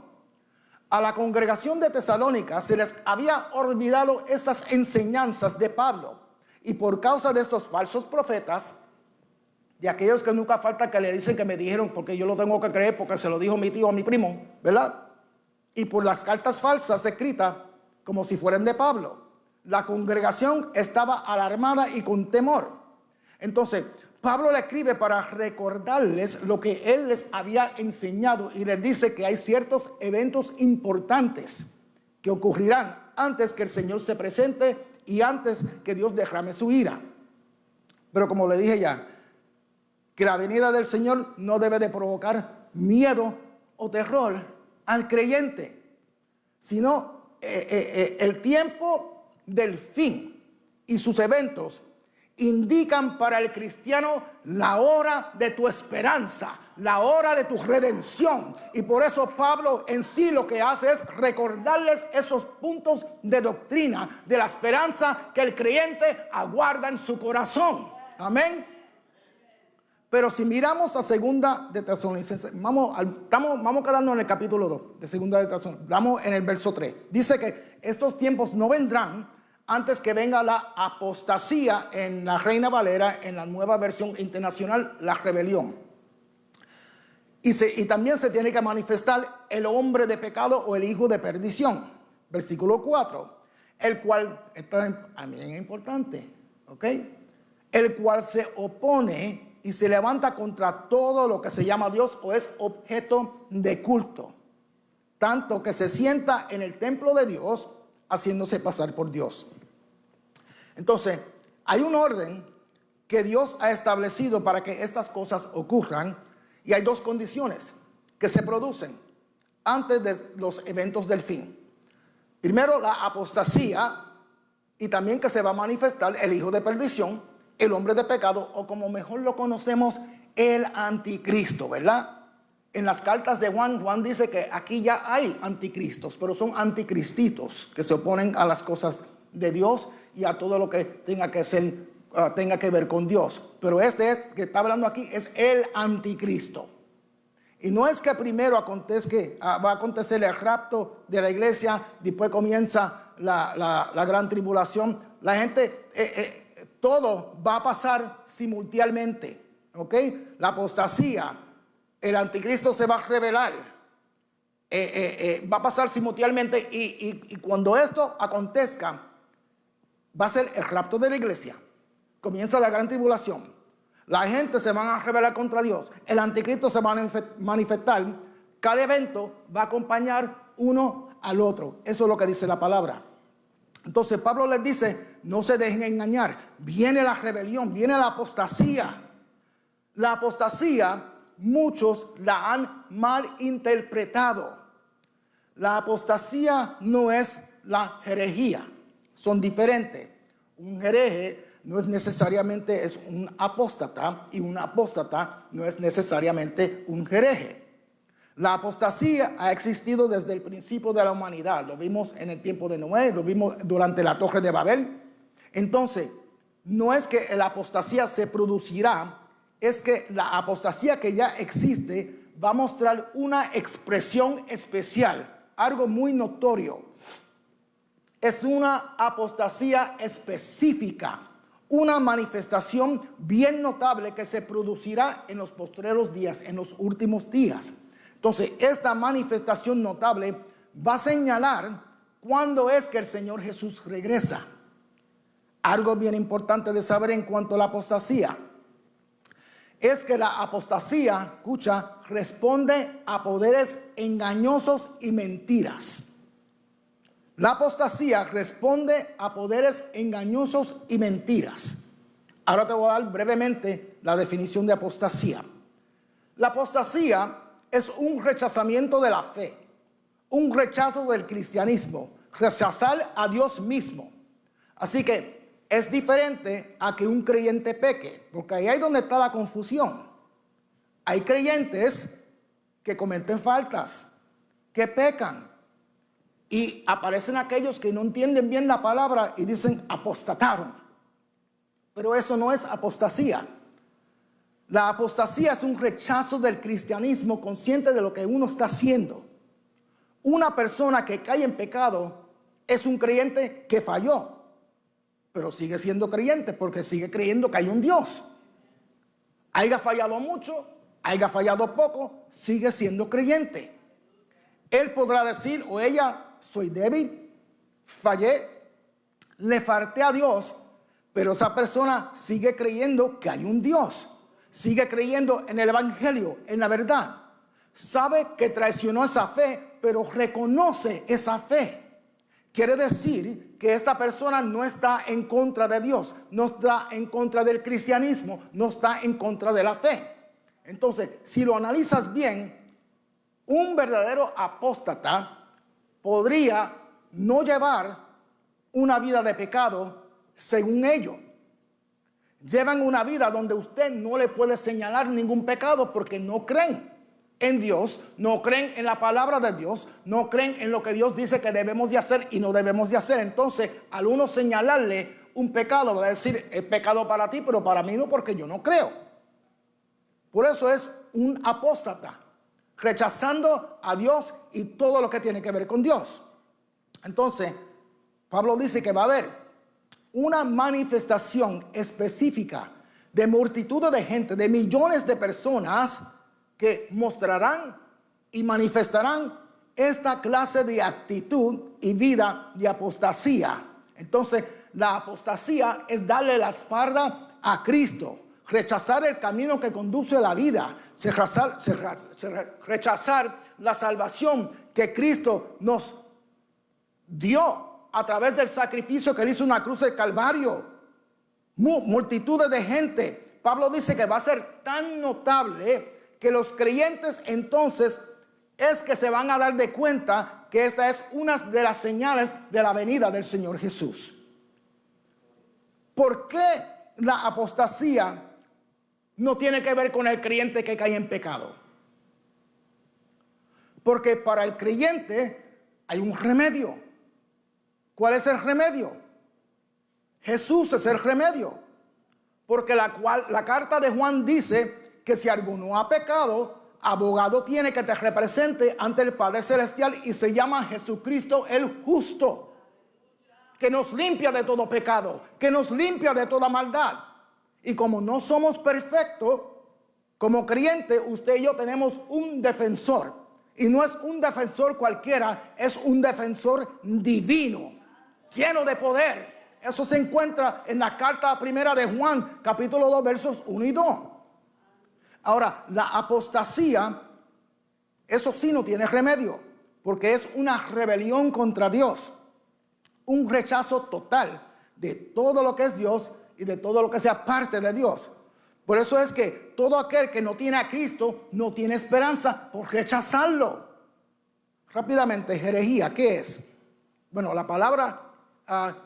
A la congregación de Tesalónica se les había olvidado estas enseñanzas de Pablo, y por causa de estos falsos profetas, de aquellos que nunca falta que le dicen que me dijeron, porque yo lo tengo que creer, porque se lo dijo mi tío a mi primo, ¿verdad? Y por las cartas falsas escritas como si fueran de Pablo, la congregación estaba alarmada y con temor. Entonces, Pablo le escribe para recordarles lo que él les había enseñado y les dice que hay ciertos eventos importantes que ocurrirán antes que el Señor se presente y antes que Dios derrame su ira. Pero como le dije ya, que la venida del Señor no debe de provocar miedo o terror al creyente, sino el tiempo del fin y sus eventos indican para el cristiano la hora de tu esperanza, la hora de tu redención. Y por eso Pablo en sí lo que hace es recordarles esos puntos de doctrina, de la esperanza que el creyente aguarda en su corazón. Amén. Pero si miramos a segunda de Tesalonicenses, vamos quedando en el capítulo 2 de segunda de Tesalonicenses, vamos en el verso 3. Dice que estos tiempos no vendrán antes que venga la apostasía, en la Reina Valera, en la Nueva Versión Internacional, la rebelión. Y también se tiene que manifestar el hombre de pecado o el hijo de perdición. Versículo 4. El cual, esto también es importante, ¿ok? El cual se opone y se levanta contra todo lo que se llama Dios o es objeto de culto. Tanto que se sienta en el templo de Dios, haciéndose pasar por Dios. Entonces, hay un orden que Dios ha establecido para que estas cosas ocurran, y hay dos condiciones que se producen antes de los eventos del fin. Primero, la apostasía, y también que se va a manifestar el hijo de perdición, el hombre de pecado, o como mejor lo conocemos, el anticristo, ¿verdad? En las cartas de Juan dice que aquí ya hay anticristos, pero son anticristitos que se oponen a las cosas de Dios y a todo lo que tenga que ver con Dios. Pero que está hablando aquí es el anticristo. Y no es que primero va a acontecer el rapto de la iglesia, después comienza la gran tribulación. La gente, todo va a pasar simultáneamente, ¿ok? La apostasía, el anticristo se va a revelar, va a pasar simultáneamente y cuando esto acontezca, va a ser el rapto de la iglesia. Comienza la gran tribulación. La gente se van a rebelar contra Dios. El anticristo se va a manifestar. Cada evento va a acompañar uno al otro. Eso es lo que dice la palabra. Entonces Pablo les dice, no se dejen engañar. Viene la rebelión, viene la apostasía. La apostasía, muchos la han mal interpretado. La apostasía no es la herejía. Son diferentes. Un hereje no es necesariamente un apóstata, y un apóstata no es necesariamente un hereje. La apostasía ha existido desde el principio de la humanidad. Lo vimos en el tiempo de Noé, lo vimos durante la Torre de Babel. Entonces, no es que la apostasía se producirá, es que la apostasía que ya existe va a mostrar una expresión especial, algo muy notorio. Es una apostasía específica, una manifestación bien notable que se producirá en los postreros días, en los últimos días. Entonces, esta manifestación notable va a señalar cuándo es que el Señor Jesús regresa. Algo bien importante de saber en cuanto a la apostasía es que la apostasía, escucha, responde a poderes engañosos y mentiras. La apostasía responde a poderes engañosos y mentiras. Ahora te voy a dar brevemente la definición de apostasía. La apostasía es un rechazamiento de la fe, un rechazo del cristianismo, rechazar a Dios mismo. Así que es diferente a que un creyente peque, porque ahí es donde está la confusión. Hay creyentes que cometen faltas, que pecan. Y aparecen aquellos que no entienden bien la palabra y dicen apostataron. Pero eso no es apostasía. La apostasía es un rechazo del cristianismo consciente de lo que uno está haciendo. Una persona que cae en pecado es un creyente que falló, pero sigue siendo creyente porque sigue creyendo que hay un Dios. Haya fallado mucho, haya fallado poco, sigue siendo creyente. Él podrá decir, o ella, soy débil, fallé, le falté a Dios, pero esa persona sigue creyendo que hay un Dios, sigue creyendo en el evangelio, en la verdad. Sabe que traicionó esa fe, pero reconoce esa fe. Quiere decir que que esta persona no está en contra de Dios, no está en contra del cristianismo, no está en contra de la fe. Entonces, si lo analizas bien, un verdadero apóstata podría no llevar una vida de pecado según ellos. Llevan una vida donde usted no le puede señalar ningún pecado porque no creen en Dios, no creen en la palabra de Dios, no creen en lo que Dios dice que debemos de hacer y no debemos de hacer. Entonces, al uno señalarle un pecado, va a decir, es pecado para ti, pero para mí no, porque yo no creo. Por eso es un apóstata, rechazando a Dios y todo lo que tiene que ver con Dios. Entonces, Pablo dice que va a haber una manifestación específica de multitudes de gente, de millones de personas que mostrarán y manifestarán esta clase de actitud y vida de apostasía. Entonces, la apostasía es darle la espalda a Cristo, rechazar el camino que conduce a la vida, rechazar la salvación que Cristo nos dio a través del sacrificio que él hizo en la cruz del Calvario. Multitudes de gente. Pablo dice que va a ser tan notable que los creyentes entonces es que se van a dar de cuenta que esta es una de las señales de la venida del Señor Jesús. ¿Por qué la apostasía no tiene que ver con el creyente que cae en pecado? Porque para el creyente hay un remedio. ¿Cuál es el remedio? Jesús es el remedio. Porque la carta de Juan dice que si alguno ha pecado, abogado tiene que te represente ante el Padre Celestial y se llama Jesucristo el justo, que nos limpia de todo pecado, que nos limpia de toda maldad. Y como no somos perfectos, como creyente, usted y yo tenemos un defensor. Y no es un defensor cualquiera, es un defensor divino, lleno de poder. Eso se encuentra en la carta primera de Juan, capítulo 2, versos 1 y 2. Ahora, la apostasía, eso sí no tiene remedio, porque es una rebelión contra Dios, un rechazo total de todo lo que es Dios y de todo lo que sea parte de Dios. Por eso es que todo aquel que no tiene a Cristo no tiene esperanza por rechazarlo. Rápidamente, herejía, ¿qué es? Bueno, la palabra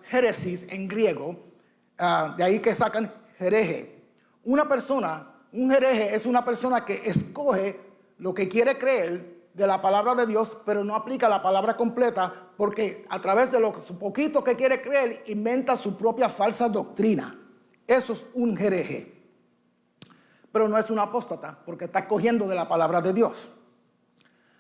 heresis en griego, de ahí que sacan hereje. Un hereje es una persona que escoge lo que quiere creer de la palabra de Dios, pero no aplica la palabra completa, porque a través de lo poquito que quiere creer, inventa su propia falsa doctrina. Eso es un hereje. Pero no es un apóstata, porque está cogiendo de la palabra de Dios.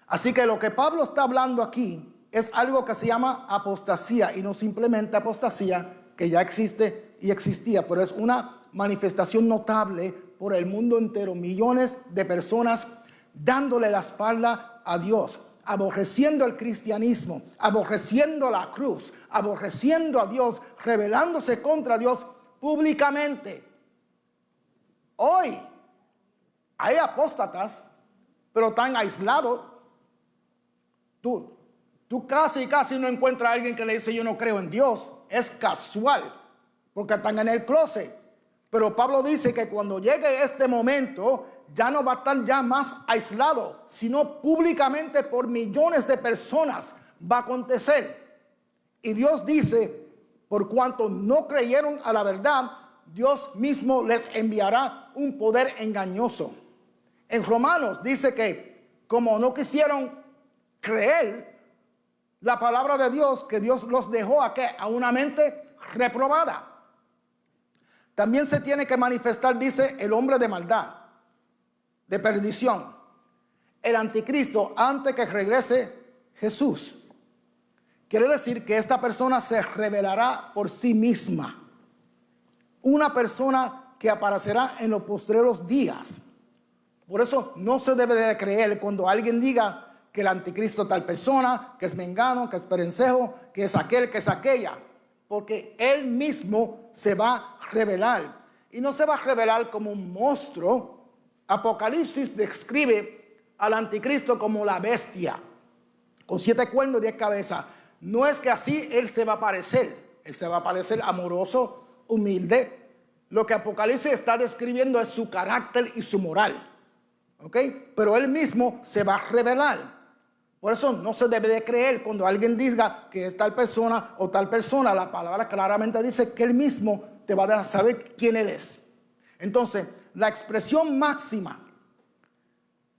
Así que lo que Pablo está hablando aquí es algo que se llama apostasía, y no simplemente apostasía, que ya existe y existía, pero es una manifestación notable por el mundo entero. Millones de personas dándole la espalda a Dios, aborreciendo el cristianismo, aborreciendo la cruz, aborreciendo a Dios, rebelándose contra Dios públicamente. Hoy hay apóstatas, pero tan aislados. Tú casi no encuentras a alguien que le dice yo no creo en Dios. Es casual, porque están en el closet. Pero Pablo dice que cuando llegue este momento, ya no va a estar ya más aislado, sino públicamente por millones de personas va a acontecer. Y Dios dice, por cuanto no creyeron a la verdad, Dios mismo les enviará un poder engañoso. En Romanos dice que como no quisieron creer la palabra de Dios, que Dios los dejó a una mente reprobada. También se tiene que manifestar, dice, el hombre de maldad, de perdición, el anticristo, antes que regrese Jesús. Quiere decir que esta persona se revelará por sí misma. Una persona que aparecerá en los postreros días. Por eso no se debe de creer cuando alguien diga que el anticristo es tal persona, que es mengano, que es perencejo, que es aquel, que es aquella. Porque él mismo se va a revelar. Y no se va a revelar como un monstruo. Apocalipsis describe al anticristo como la bestia, con 7 cuernos y 10 cabezas. No es que así él se va a aparecer. Él se va a parecer amoroso, humilde. Lo que Apocalipsis está describiendo es su carácter y su moral. ¿Ok? Pero Él mismo se va a revelar. Por eso no se debe de creer cuando alguien diga que es tal persona o tal persona. La palabra claramente dice que Él mismo te va a dar a saber quién Él es. Entonces, la expresión máxima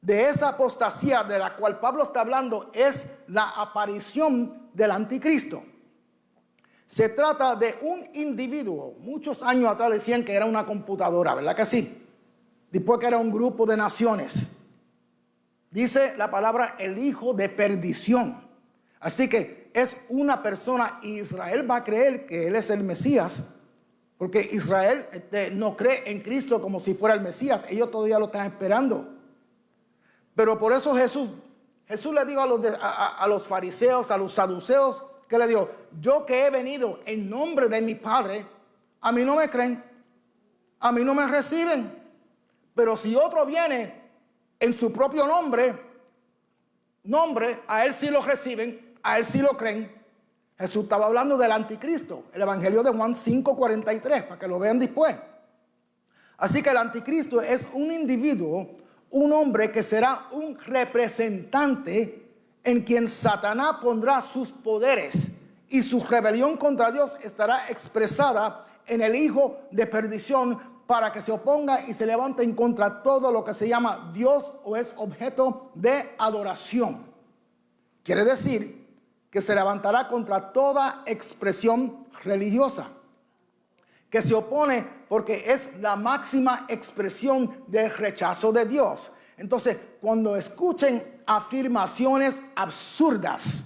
de esa apostasía de la cual Pablo está hablando es la aparición del anticristo. Se trata de un individuo. Muchos años atrás decían que era una computadora, ¿verdad que sí? Después que era un grupo de naciones. Dice la palabra el hijo de perdición. Así que es una persona y Israel va a creer que él es el Mesías. Porque Israel no cree en Cristo como si fuera el Mesías. Ellos todavía lo están esperando. Pero por eso Jesús le dijo a los fariseos, a los saduceos, que le dijo, yo que he venido en nombre de mi Padre, a mí no me creen, a mí no me reciben. Pero si otro viene en su propio nombre, a él sí lo reciben, a él sí lo creen. Jesús estaba hablando del anticristo, el evangelio de Juan 5:43, para que lo vean después. Así que el anticristo es un individuo, un hombre que será un representante en quien Satanás pondrá sus poderes y su rebelión contra Dios estará expresada en el hijo de perdición para que se oponga y se levante en contra todo lo que se llama Dios o es objeto de adoración. Quiere decir que se levantará contra toda expresión religiosa, que se opone porque es la máxima expresión del rechazo de Dios. Entonces, cuando escuchen afirmaciones absurdas,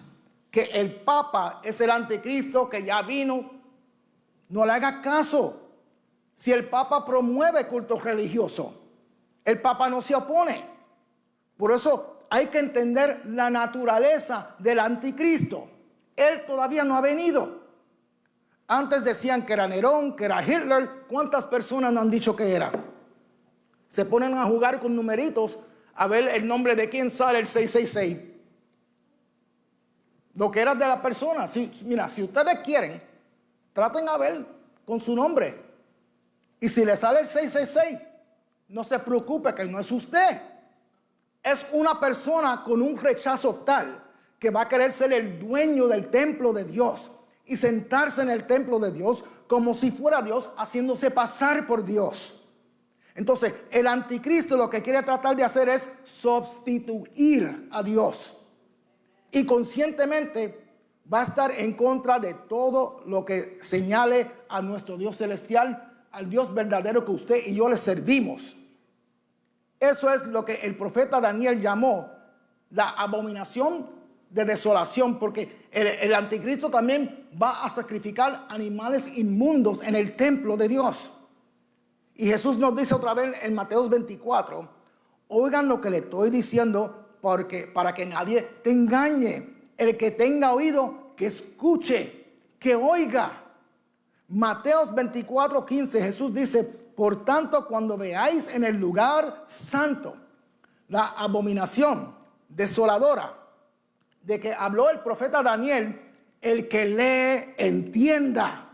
que el Papa es el anticristo, que ya vino, no le haga caso. Si el Papa promueve culto religioso, el Papa no se opone. Por eso hay que entender la naturaleza del anticristo. Él todavía no ha venido. Antes decían que era Nerón, que era Hitler. ¿Cuántas personas no han dicho que era? Se ponen a jugar con numeritos a ver el nombre de quién sale el 666. Lo que era de la persona. Mira, si ustedes quieren, traten a ver con su nombre. Y si le sale el 666, no se preocupe que no es usted. Es una persona con un rechazo tal que va a querer ser el dueño del templo de Dios y sentarse en el templo de Dios como si fuera Dios, haciéndose pasar por Dios. Entonces, el anticristo lo que quiere tratar de hacer es sustituir a Dios. Y conscientemente va a estar en contra de todo lo que señale a nuestro Dios celestial, al Dios verdadero que usted y yo le servimos. Eso es lo que el profeta Daniel llamó la abominación de desolación, porque el anticristo también va a sacrificar animales inmundos en el templo de Dios. Y Jesús nos dice otra vez en Mateo 24, oigan lo que le estoy diciendo para que nadie te engañe. El que tenga oído, que escuche, que oiga. Mateo 24:15, Jesús dice, por tanto, cuando veáis en el lugar santo la abominación desoladora de que habló el profeta Daniel, el que lee entienda.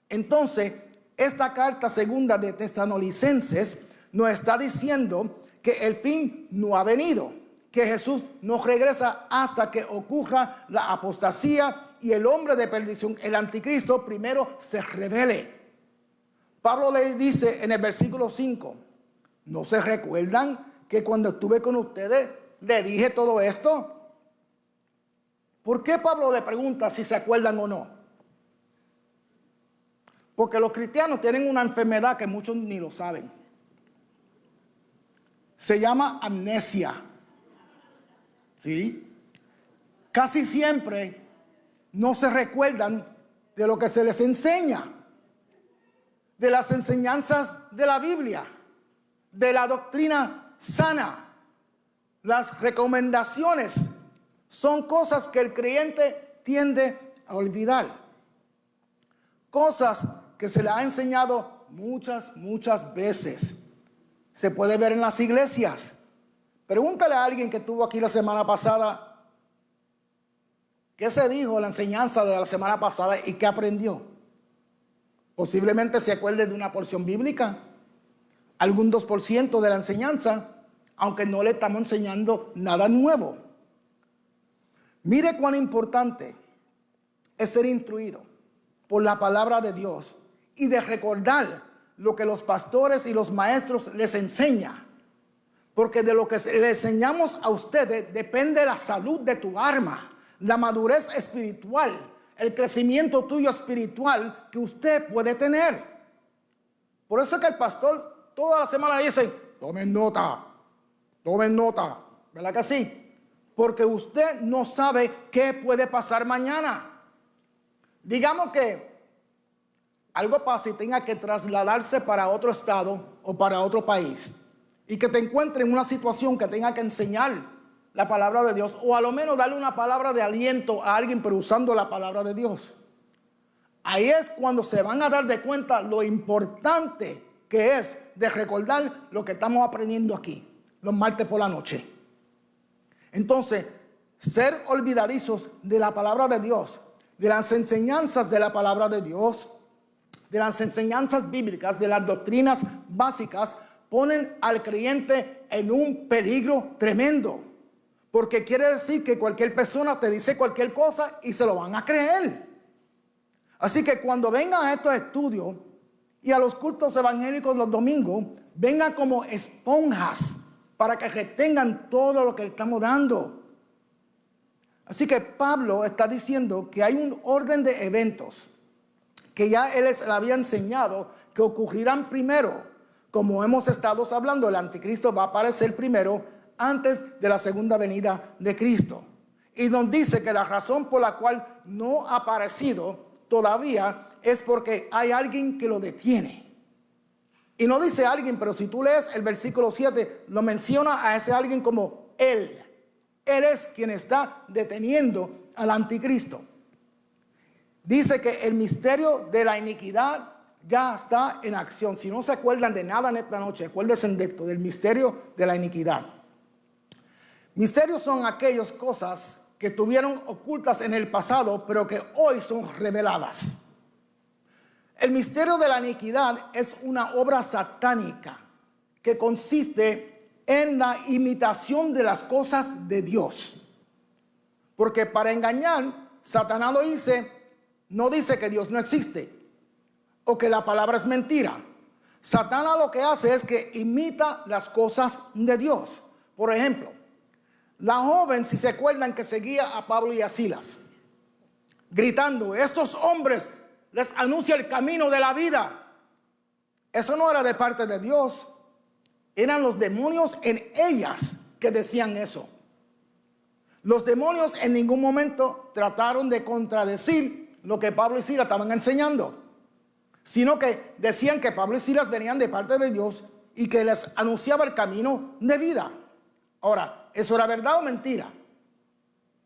Entonces, esta carta segunda de Tesalonicenses nos está diciendo que el fin no ha venido, que Jesús no regresa hasta que ocurra la apostasía y el hombre de perdición, el anticristo, primero se revele. Pablo le dice en el versículo 5, ¿no se recuerdan que cuando estuve con ustedes le dije todo esto? ¿Por qué Pablo le pregunta si se acuerdan o no? Porque los cristianos tienen una enfermedad que muchos ni lo saben. Se llama amnesia. ¿Sí? Casi siempre no se recuerdan de lo que se les enseña, de las enseñanzas de la Biblia, de la doctrina sana. Las recomendaciones son cosas que el creyente tiende a olvidar. Cosas que se le ha enseñado muchas veces. Se puede ver en las iglesias. Pregúntale a alguien que estuvo aquí la semana pasada ¿Qué se dijo en la enseñanza de la semana pasada y qué aprendió? Posiblemente se acuerde de una porción bíblica, algún 2% de la enseñanza, aunque no le estamos enseñando nada nuevo. Mire cuán importante es ser instruido por la palabra de Dios y de recordar lo que los pastores y los maestros les enseñan. Porque de lo que le enseñamos a ustedes depende la salud de tu alma, la madurez espiritual, el crecimiento tuyo espiritual que usted puede tener. Por eso es que el pastor toda la semana dice, tomen nota, ¿verdad que sí? Porque usted no sabe qué puede pasar mañana. Digamos que algo pasa y tenga que trasladarse para otro estado o para otro país y que te encuentre en una situación que tenga que enseñar la palabra de Dios o a lo menos darle una palabra de aliento a alguien pero usando la palabra de Dios. Ahí es cuando se van a dar de cuenta lo importante que es de recordar lo que estamos aprendiendo aquí los martes por la noche. Entonces, ser olvidadizos de la palabra de Dios, de las enseñanzas de la palabra de Dios, de las enseñanzas bíblicas, de las doctrinas básicas, ponen al creyente en un peligro tremendo. Porque quiere decir que cualquier persona te dice cualquier cosa y se lo van a creer. Así que cuando vengan a estos estudios y a los cultos evangélicos los domingos, vengan como esponjas para que retengan todo lo que le estamos dando. Así que Pablo está diciendo que hay un orden de eventos que ya él les había enseñado que ocurrirán primero. Como hemos estado hablando, el anticristo va a aparecer primero antes de la segunda venida de Cristo. Y nos dice que la razón por la cual no ha aparecido todavía es porque hay alguien que lo detiene. Y no dice alguien, pero si tú lees el versículo 7, lo menciona a ese alguien como él. Él es quien está deteniendo al anticristo. Dice que el misterio de la iniquidad ya está en acción. Si no se acuerdan de nada en esta noche, acuérdense de esto, del misterio de la iniquidad. Misterios son aquellas cosas que estuvieron ocultas en el pasado, pero que hoy son reveladas. El misterio de la iniquidad es una obra satánica que consiste en la imitación de las cosas de Dios. Porque para engañar, Satanás lo dice, no dice que Dios no existe o que la palabra es mentira. Satanás lo que hace es que imita las cosas de Dios. Por ejemplo, la joven, si se acuerdan, que seguía a Pablo y a Silas, gritando, estos hombres les anuncia el camino de la vida. Eso no era de parte de Dios. Eran los demonios en ellas que decían eso. Los demonios en ningún momento trataron de contradecir lo que Pablo y Silas estaban enseñando, sino que decían que Pablo y Silas venían de parte de Dios y que les anunciaba el camino de vida. Ahora, ¿eso era verdad o mentira?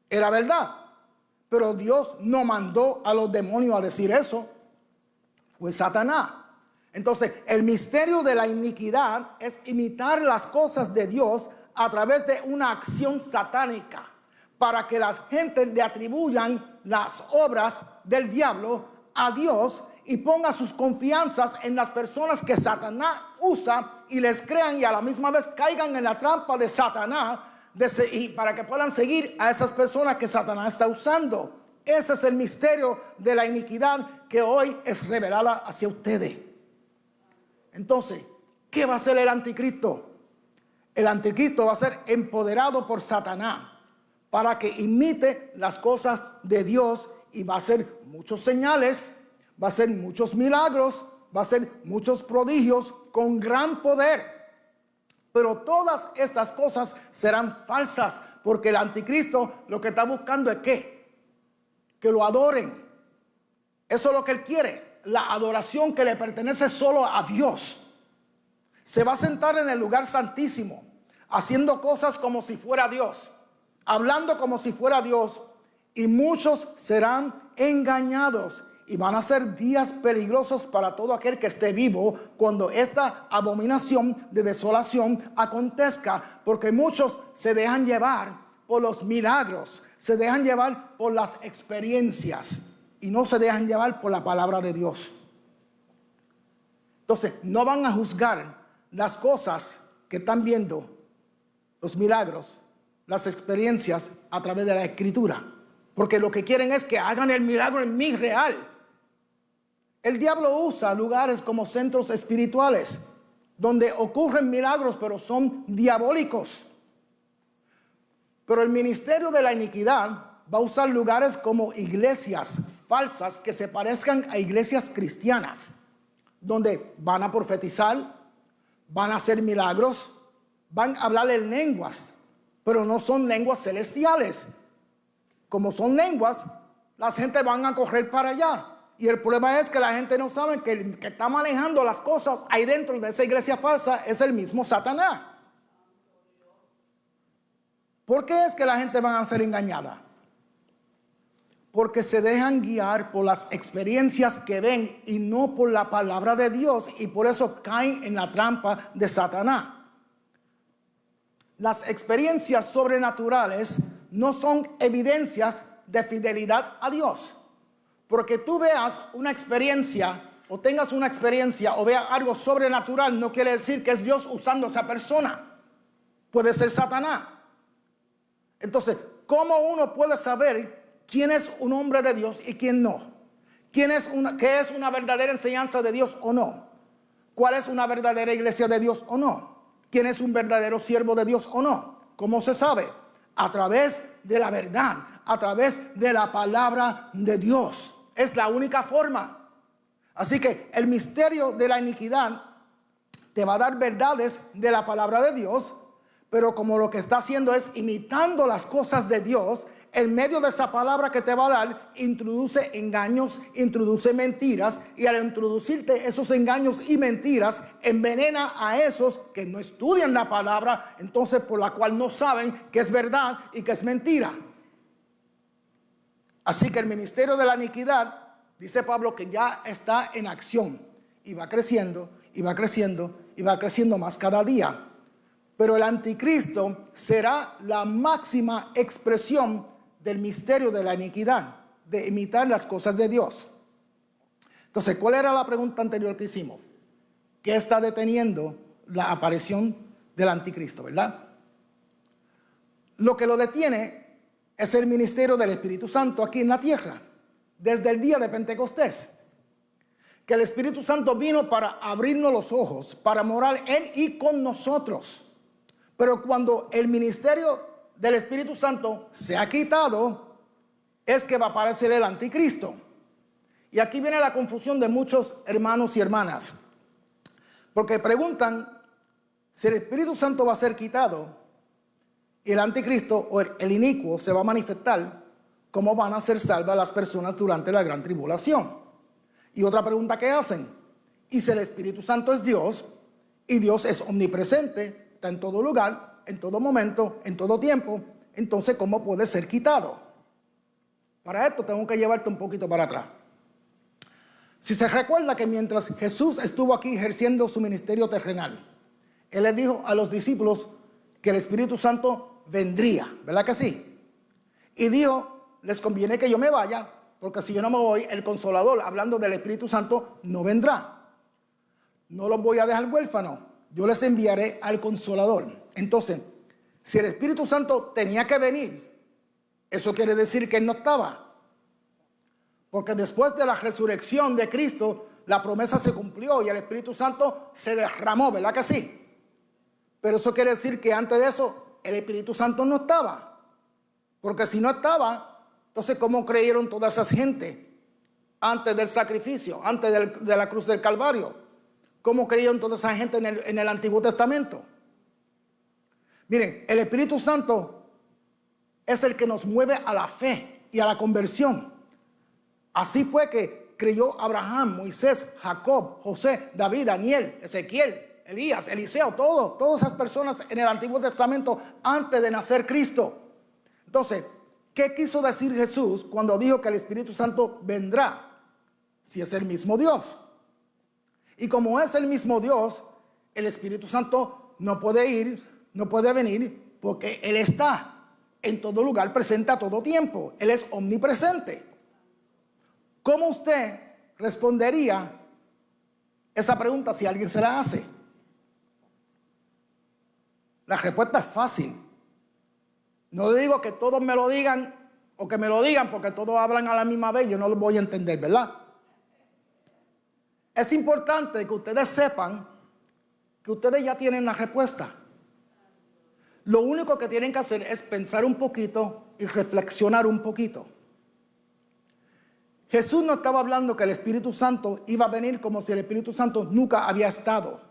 Era verdad. Pero Dios no mandó a los demonios a decir eso. Fue Satanás. Entonces, el misterio de la iniquidad es imitar las cosas de Dios a través de una acción satánica, para que las gentes le atribuyan las obras del diablo a Dios y ponga sus confianzas en las personas que Satanás usa y les crean y a la misma vez caigan en la trampa de Satanás y para que puedan seguir a esas personas que Satanás está usando. Ese es el misterio de la iniquidad que hoy es revelada hacia ustedes. Entonces, ¿qué va a hacer el anticristo? El anticristo va a ser empoderado por Satanás para que imite las cosas de Dios y va a hacer muchos señales, va a hacer muchos milagros, va a hacer muchos prodigios con gran poder. Pero todas estas cosas serán falsas, porque el anticristo lo que está buscando es ¿qué? Que lo adoren. Eso es lo que él quiere, la adoración que le pertenece solo a Dios. Se va a sentar en el lugar santísimo, haciendo cosas como si fuera Dios, hablando como si fuera Dios, y muchos serán engañados. Y van a ser días peligrosos para todo aquel que esté vivo cuando esta abominación de desolación acontezca, porque muchos se dejan llevar por los milagros, se dejan llevar por las experiencias y no se dejan llevar por la palabra de Dios. Entonces, no van a juzgar las cosas que están viendo, los milagros, las experiencias a través de la Escritura, porque lo que quieren es que hagan el milagro en mí real. El diablo usa lugares como centros espirituales donde ocurren milagros, pero son diabólicos. Pero el ministerio de la iniquidad va a usar lugares como iglesias falsas que se parezcan a iglesias cristianas, donde van a profetizar, van a hacer milagros, van a hablar en lenguas, pero no son lenguas celestiales. Como son lenguas, la gente van a correr para allá. Y el problema es que la gente no sabe que el que está manejando las cosas ahí dentro de esa iglesia falsa es el mismo Satanás. ¿Por qué es que la gente va a ser engañada? Porque se dejan guiar por las experiencias que ven y no por la palabra de Dios, y por eso caen en la trampa de Satanás. Las experiencias sobrenaturales no son evidencias de fidelidad a Dios. Porque tú veas una experiencia o tengas una experiencia o veas algo sobrenatural no quiere decir que es Dios usando a esa persona. Puede ser Satanás. Entonces, ¿cómo uno puede saber quién es un hombre de Dios y quién no? ¿Qué es una verdadera enseñanza de Dios o no? ¿Cuál es una verdadera iglesia de Dios o no? ¿Quién es un verdadero siervo de Dios o no? ¿Cómo se sabe? A través de la verdad, a través de la palabra de Dios. Es la única forma. Así que el misterio de la iniquidad te va a dar verdades de la palabra de Dios, pero como lo que está haciendo es imitando las cosas de Dios, en medio de esa palabra que te va a dar, introduce engaños, introduce mentiras, y al introducirte esos engaños y mentiras, envenena a esos que no estudian la palabra, entonces por la cual no saben que es verdad y que es mentira. Así que el ministerio de la iniquidad, dice Pablo, que ya está en acción y va creciendo y va creciendo y va creciendo más cada día. Pero el anticristo será la máxima expresión del misterio de la iniquidad, de imitar las cosas de Dios. Entonces, ¿cuál era la pregunta anterior que hicimos? ¿Qué está deteniendo la aparición del anticristo, verdad? Lo que lo detiene es el ministerio del Espíritu Santo aquí en la tierra, desde el día de Pentecostés. Que el Espíritu Santo vino para abrirnos los ojos, para morar en y con nosotros. Pero cuando el ministerio del Espíritu Santo se ha quitado, es que va a aparecer el anticristo. Y aquí viene la confusión de muchos hermanos y hermanas, porque preguntan si el Espíritu Santo va a ser quitado y el anticristo o el inicuo se va a manifestar, ¿cómo van a ser salvas las personas durante la gran tribulación? Y otra pregunta que hacen: ¿y si el Espíritu Santo es Dios y Dios es omnipresente, está en todo lugar, en todo momento, en todo tiempo, entonces cómo puede ser quitado? Para esto tengo que llevarte un poquito para atrás. Si se recuerda que mientras Jesús estuvo aquí ejerciendo su ministerio terrenal, Él les dijo a los discípulos que el Espíritu Santo vendría, ¿verdad que sí? Y dijo, les conviene que yo me vaya, porque si yo no me voy, el Consolador, hablando del Espíritu Santo, no vendrá. No los voy a dejar huérfanos, yo les enviaré al Consolador. Entonces, si el Espíritu Santo tenía que venir, eso quiere decir que Él no estaba. Porque después de la resurrección de Cristo, la promesa se cumplió y el Espíritu Santo se derramó, ¿verdad que sí? Pero eso quiere decir que antes de eso, el Espíritu Santo no estaba. Porque si no estaba, entonces ¿cómo creyeron toda esa gente antes del sacrificio, antes de la cruz del Calvario? ¿Cómo creyeron toda esa gente en el Antiguo Testamento? Miren, el Espíritu Santo es el que nos mueve a la fe y a la conversión. Así fue que creyó Abraham, Moisés, Jacob, José, David, Daniel, Ezequiel, Elías, Eliseo, todas esas personas en el Antiguo Testamento antes de nacer Cristo. Entonces, ¿qué quiso decir Jesús cuando dijo que el Espíritu Santo vendrá? Si es el mismo Dios. Y como es el mismo Dios, el Espíritu Santo no puede ir, no puede venir, porque Él está en todo lugar, presente a todo tiempo. Él es omnipresente. ¿Cómo usted respondería esa pregunta si alguien se la hace? La respuesta es fácil. No digo que todos me lo digan o que me lo digan porque todos hablan a la misma vez. Yo no lo voy a entender, ¿verdad? Es importante que ustedes sepan que ustedes ya tienen la respuesta. Lo único que tienen que hacer es pensar un poquito y reflexionar un poquito. Jesús no estaba hablando que el Espíritu Santo iba a venir como si el Espíritu Santo nunca había estado.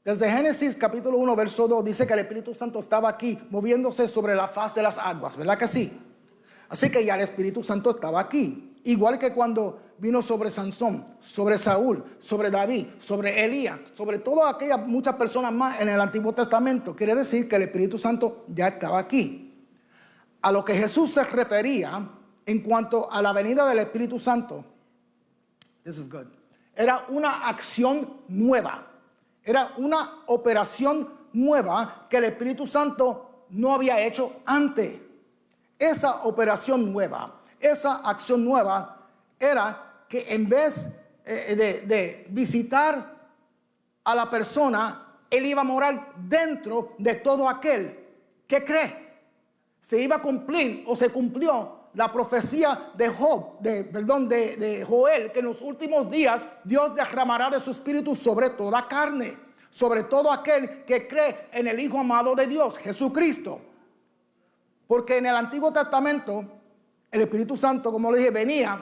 Desde Génesis capítulo 1, verso 2, dice que el Espíritu Santo estaba aquí, moviéndose sobre la faz de las aguas, ¿verdad que sí? Así que ya el Espíritu Santo estaba aquí. Igual que cuando vino sobre Sansón, sobre Saúl, sobre David, sobre Elías, sobre todas aquellas muchas personas más en el Antiguo Testamento. Quiere decir que el Espíritu Santo ya estaba aquí. A lo que Jesús se refería en cuanto a la venida del Espíritu Santo, this is good, era una acción nueva, era una operación nueva que el Espíritu Santo no había hecho antes. Esa operación nueva, esa acción nueva era que en vez de visitar a la persona, Él iba a morar dentro de todo aquel que cree. Se iba a cumplir o se cumplió la profecía de Joel, que en los últimos días Dios derramará de su espíritu sobre toda carne, sobre todo aquel que cree en el Hijo amado de Dios, Jesucristo. Porque en el Antiguo Testamento el Espíritu Santo, como le dije, venía,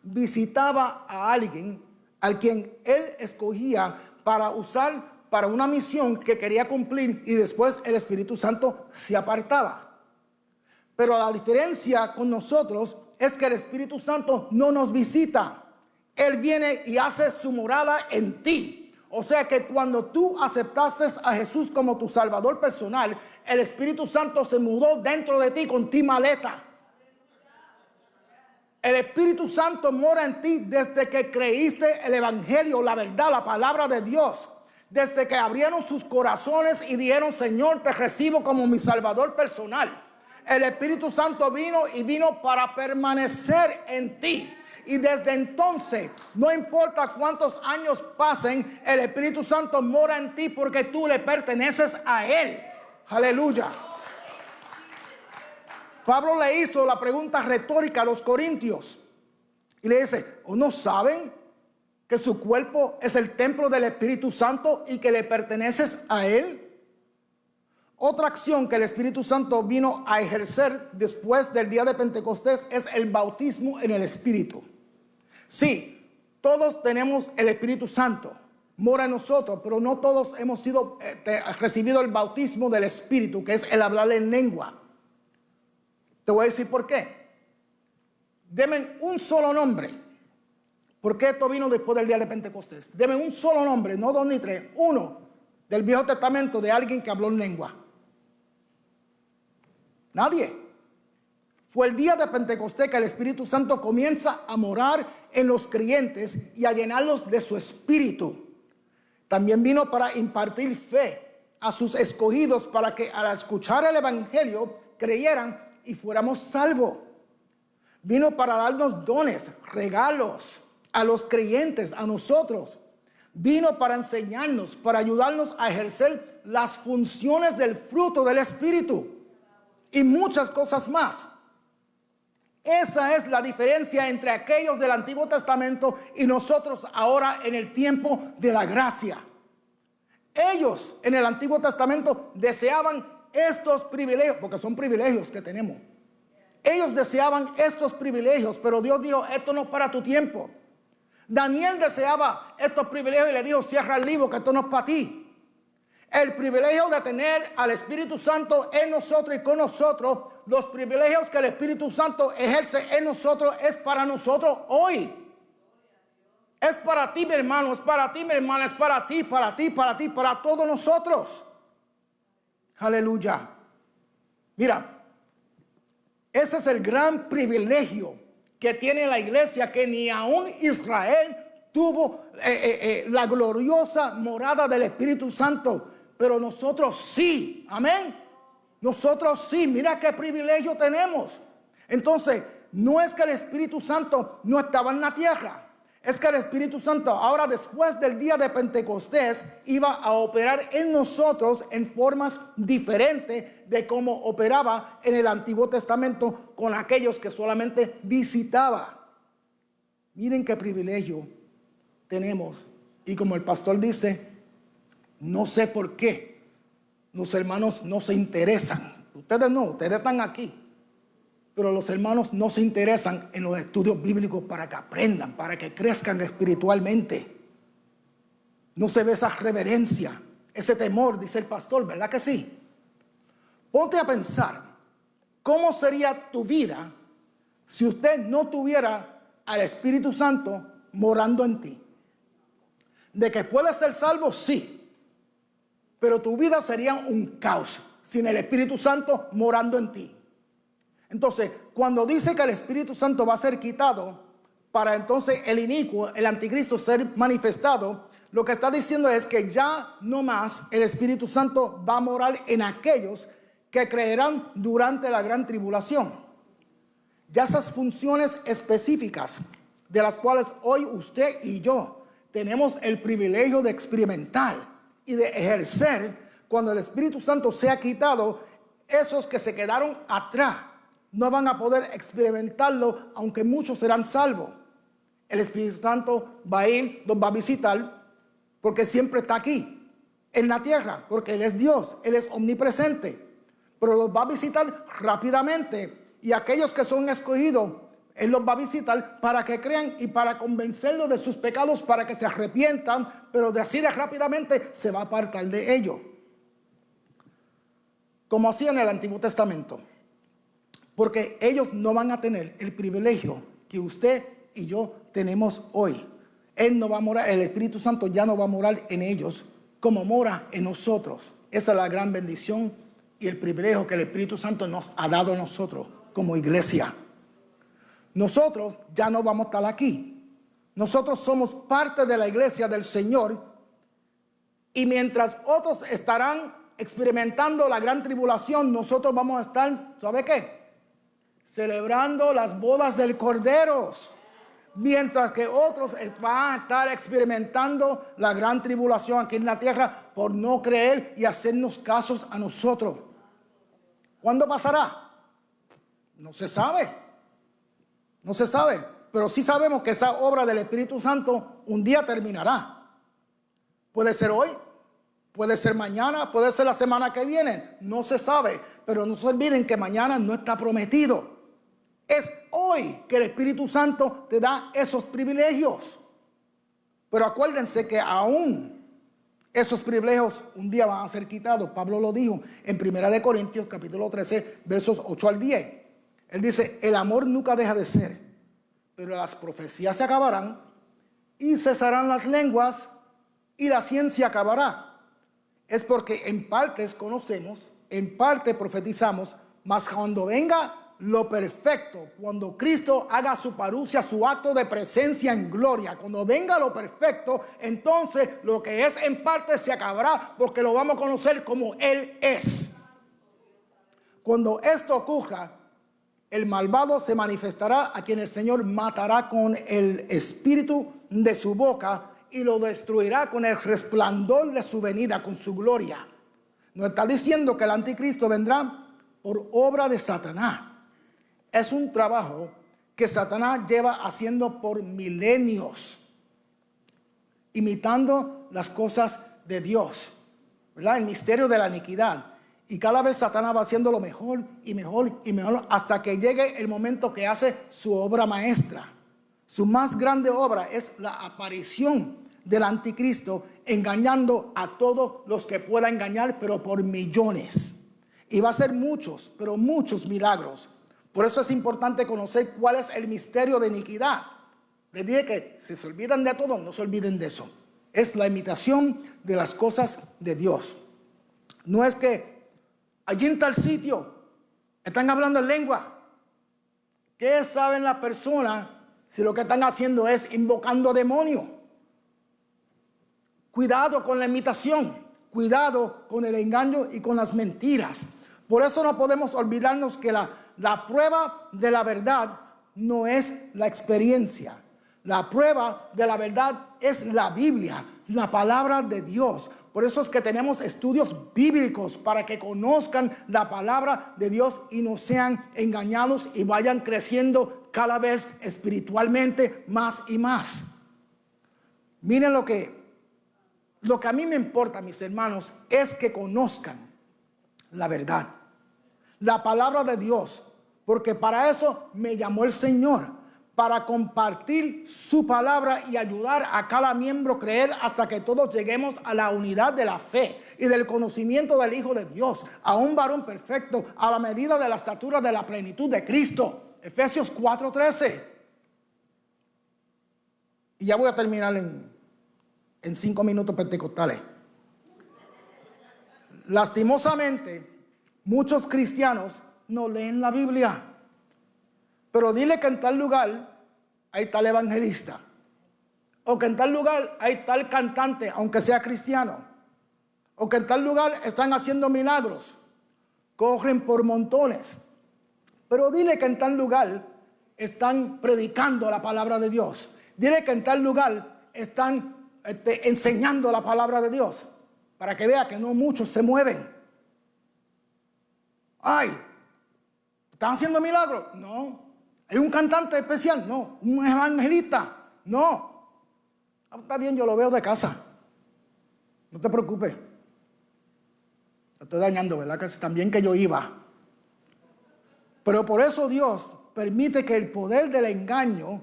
visitaba a alguien al quien Él escogía para usar para una misión que quería cumplir, y después el Espíritu Santo se apartaba. Pero la diferencia con nosotros es que el Espíritu Santo no nos visita. Él viene y hace su morada en ti. O sea que cuando tú aceptaste a Jesús como tu Salvador personal, el Espíritu Santo se mudó dentro de ti con ti maleta. El Espíritu Santo mora en ti desde que creíste el Evangelio, la verdad, la palabra de Dios. Desde que abrieron sus corazones y dijeron: Señor, te recibo como mi Salvador personal. El Espíritu Santo vino para permanecer en ti. Y desde entonces, no importa cuántos años pasen, el Espíritu Santo mora en ti porque tú le perteneces a Él. Aleluya. Pablo le hizo la pregunta retórica a los corintios y le dice: ¿o no saben que su cuerpo es el templo del Espíritu Santo y que le perteneces a Él? Otra acción que el Espíritu Santo vino a ejercer después del día de Pentecostés es el bautismo en el Espíritu. Sí, todos tenemos el Espíritu Santo, mora en nosotros, pero no todos hemos recibido el bautismo del Espíritu, que es el hablar en lengua. Te voy a decir por qué. Deme un solo nombre. ¿Por qué esto vino después del día de Pentecostés? Deme un solo nombre, no dos ni tres, uno del Viejo Testamento de alguien que habló en lengua. Nadie. Fue el día de Pentecostés que el Espíritu Santo comienza a morar en los creyentes y a llenarlos de su espíritu. También vino para impartir fe a sus escogidos para que al escuchar el Evangelio creyeran y fuéramos salvos. Vino para darnos dones, regalos a los creyentes, a nosotros. Vino para enseñarnos, para ayudarnos a ejercer las funciones del fruto del Espíritu y muchas cosas más. Esa es la diferencia entre aquellos del Antiguo Testamento y nosotros ahora en el tiempo de la gracia. Ellos en el Antiguo Testamento deseaban estos privilegios, porque son privilegios que tenemos. Ellos deseaban estos privilegios, pero Dios dijo: esto no es para tu tiempo. Daniel deseaba estos privilegios y le dijo: cierra el libro, que esto no es para ti. El privilegio de tener al Espíritu Santo en nosotros y con nosotros, los privilegios que el Espíritu Santo ejerce en nosotros, es para nosotros hoy. Es para ti, mi hermano, es para ti, mi hermana, es para ti, para ti, para ti, para todos nosotros. Aleluya. Mira, ese es el gran privilegio que tiene la iglesia, que ni aún Israel tuvo la gloriosa morada del Espíritu Santo, pero nosotros sí. Amén. Nosotros sí, mira qué privilegio tenemos. Entonces, no es que el Espíritu Santo no estaba en la tierra. Es que el Espíritu Santo ahora, después del día de Pentecostés, iba a operar en nosotros en formas diferentes de cómo operaba en el Antiguo Testamento con aquellos que solamente visitaba. Miren qué privilegio tenemos. Y como el pastor dice, no sé por qué los hermanos no se interesan. Ustedes no, ustedes están aquí. Pero los hermanos no se interesan en los estudios bíblicos para que aprendan, para que crezcan espiritualmente. No se ve esa reverencia, ese temor, dice el pastor, ¿verdad que sí? Ponte a pensar, ¿cómo sería tu vida si usted no tuviera al Espíritu Santo morando en ti? De que puedes ser salvo, sí, pero tu vida sería un caos sin el Espíritu Santo morando en ti. Entonces, cuando dice que el Espíritu Santo va a ser quitado para entonces el inicuo, el anticristo, ser manifestado, lo que está diciendo es que ya no más el Espíritu Santo va a morar en aquellos que creerán durante la gran tribulación. Ya esas funciones específicas de las cuales hoy usted y yo tenemos el privilegio de experimentar y de ejercer, cuando el Espíritu Santo sea quitado, esos que se quedaron atrás no van a poder experimentarlo, aunque muchos serán salvos. El Espíritu Santo va a ir, los va a visitar, porque siempre está aquí, en la tierra, porque Él es Dios, Él es omnipresente. Pero los va a visitar rápidamente, y aquellos que son escogidos, Él los va a visitar para que crean y para convencerlos de sus pecados, para que se arrepientan, pero de así de rápidamente se va a apartar de ellos. Como hacía en el Antiguo Testamento. Porque ellos no van a tener el privilegio que usted y yo tenemos hoy. Él no va a morar, el Espíritu Santo ya no va a morar en ellos como mora en nosotros. Esa es la gran bendición y el privilegio que el Espíritu Santo nos ha dado a nosotros como iglesia. Nosotros ya no vamos a estar aquí. Nosotros somos parte de la iglesia del Señor. Y mientras otros estarán experimentando la gran tribulación, nosotros vamos a estar, ¿sabe qué? Celebrando las bodas del Cordero, mientras que otros van a estar experimentando la gran tribulación aquí en la tierra por no creer y hacernos casos a nosotros. ¿Cuándo pasará? No se sabe. No se sabe, pero sí sabemos que esa obra del Espíritu Santo un día terminará. Puede ser hoy, puede ser mañana, puede ser la semana que viene, no se sabe, pero no se olviden que mañana no está prometido. Es hoy que el Espíritu Santo te da esos privilegios. Pero acuérdense que aún esos privilegios un día van a ser quitados. Pablo lo dijo en 1 Corintios capítulo 13, versos 8 al 10. Él dice, el amor nunca deja de ser, pero las profecías se acabarán y cesarán las lenguas y la ciencia acabará. Es porque en partes conocemos, en parte profetizamos, mas cuando venga lo perfecto, cuando Cristo haga su parucia, su acto de presencia en gloria, cuando venga lo perfecto, entonces lo que es en parte se acabará, porque lo vamos a conocer como Él es. Cuando esto ocurra, el malvado se manifestará, a quien el Señor matará con el espíritu de su boca y lo destruirá con el resplandor de su venida, con su gloria. Nos está diciendo que el anticristo vendrá por obra de Satanás. Es un trabajo que Satanás lleva haciendo por milenios, imitando las cosas de Dios, ¿verdad? El misterio de la iniquidad. Y cada vez Satanás va haciéndolo mejor y mejor y mejor hasta que llegue el momento que hace su obra maestra. Su más grande obra es la aparición del anticristo, engañando a todos los que pueda engañar, pero por millones. Y va a ser muchos, pero muchos milagros. Por eso es importante conocer cuál es el misterio de iniquidad. Les dije que si se olvidan de todo, no se olviden de eso. Es la imitación de las cosas de Dios. No es que allí en tal sitio están hablando en lengua. ¿Qué saben las personas si lo que están haciendo es invocando demonios? Cuidado con la imitación. Cuidado con el engaño y con las mentiras. Por eso no podemos olvidarnos que la prueba de la verdad no es la experiencia. La prueba de la verdad es la Biblia, la palabra de Dios. Por eso es que tenemos estudios bíblicos para que conozcan la palabra de Dios y no sean engañados y vayan creciendo cada vez espiritualmente más y más. Miren lo que a mí me importa, mis hermanos, es que conozcan la verdad, la palabra de Dios, porque para eso me llamó el Señor, para compartir su palabra y ayudar a cada miembro a creer hasta que todos lleguemos a la unidad de la fe y del conocimiento del Hijo de Dios, a un varón perfecto, a la medida de la estatura de la plenitud de Cristo. Efesios 4:13. Y ya voy a terminar en 5 minutos pentecostales. Lastimosamente, muchos cristianos no leen la Biblia. Pero dile que en tal lugar hay tal evangelista. O que en tal lugar hay tal cantante, aunque sea cristiano. O que en tal lugar están haciendo milagros. Corren por montones. Pero dile que en tal lugar están predicando la palabra de Dios. Dile que en tal lugar están enseñando la palabra de Dios. Para que vea que no muchos se mueven. Ay, ¿están haciendo milagros? No. ¿Hay un cantante especial? No. ¿Un evangelista? No. Está bien, yo lo veo de casa. No te preocupes. Te estoy dañando, ¿verdad? Que también que yo iba. Pero por eso Dios permite que el poder del engaño,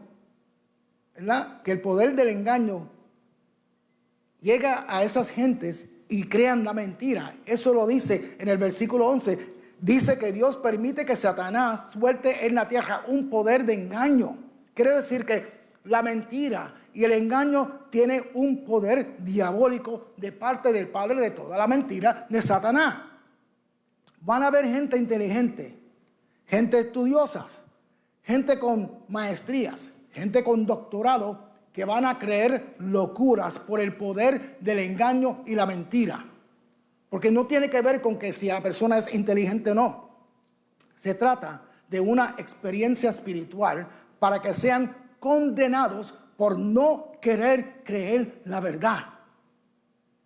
¿verdad? Que el poder del engaño llegue a esas gentes y crean la mentira. Eso lo dice en el versículo 11. Dice que Dios permite que Satanás suelte en la tierra un poder de engaño. Quiere decir que la mentira y el engaño tiene un poder diabólico de parte del padre de toda la mentira, de Satanás. Van a haber gente inteligente, gente estudiosa, gente con maestrías, gente con doctorado que van a creer locuras por el poder del engaño y la mentira. Porque no tiene que ver con que si la persona es inteligente o no. Se trata de una experiencia espiritual para que sean condenados por no querer creer la verdad.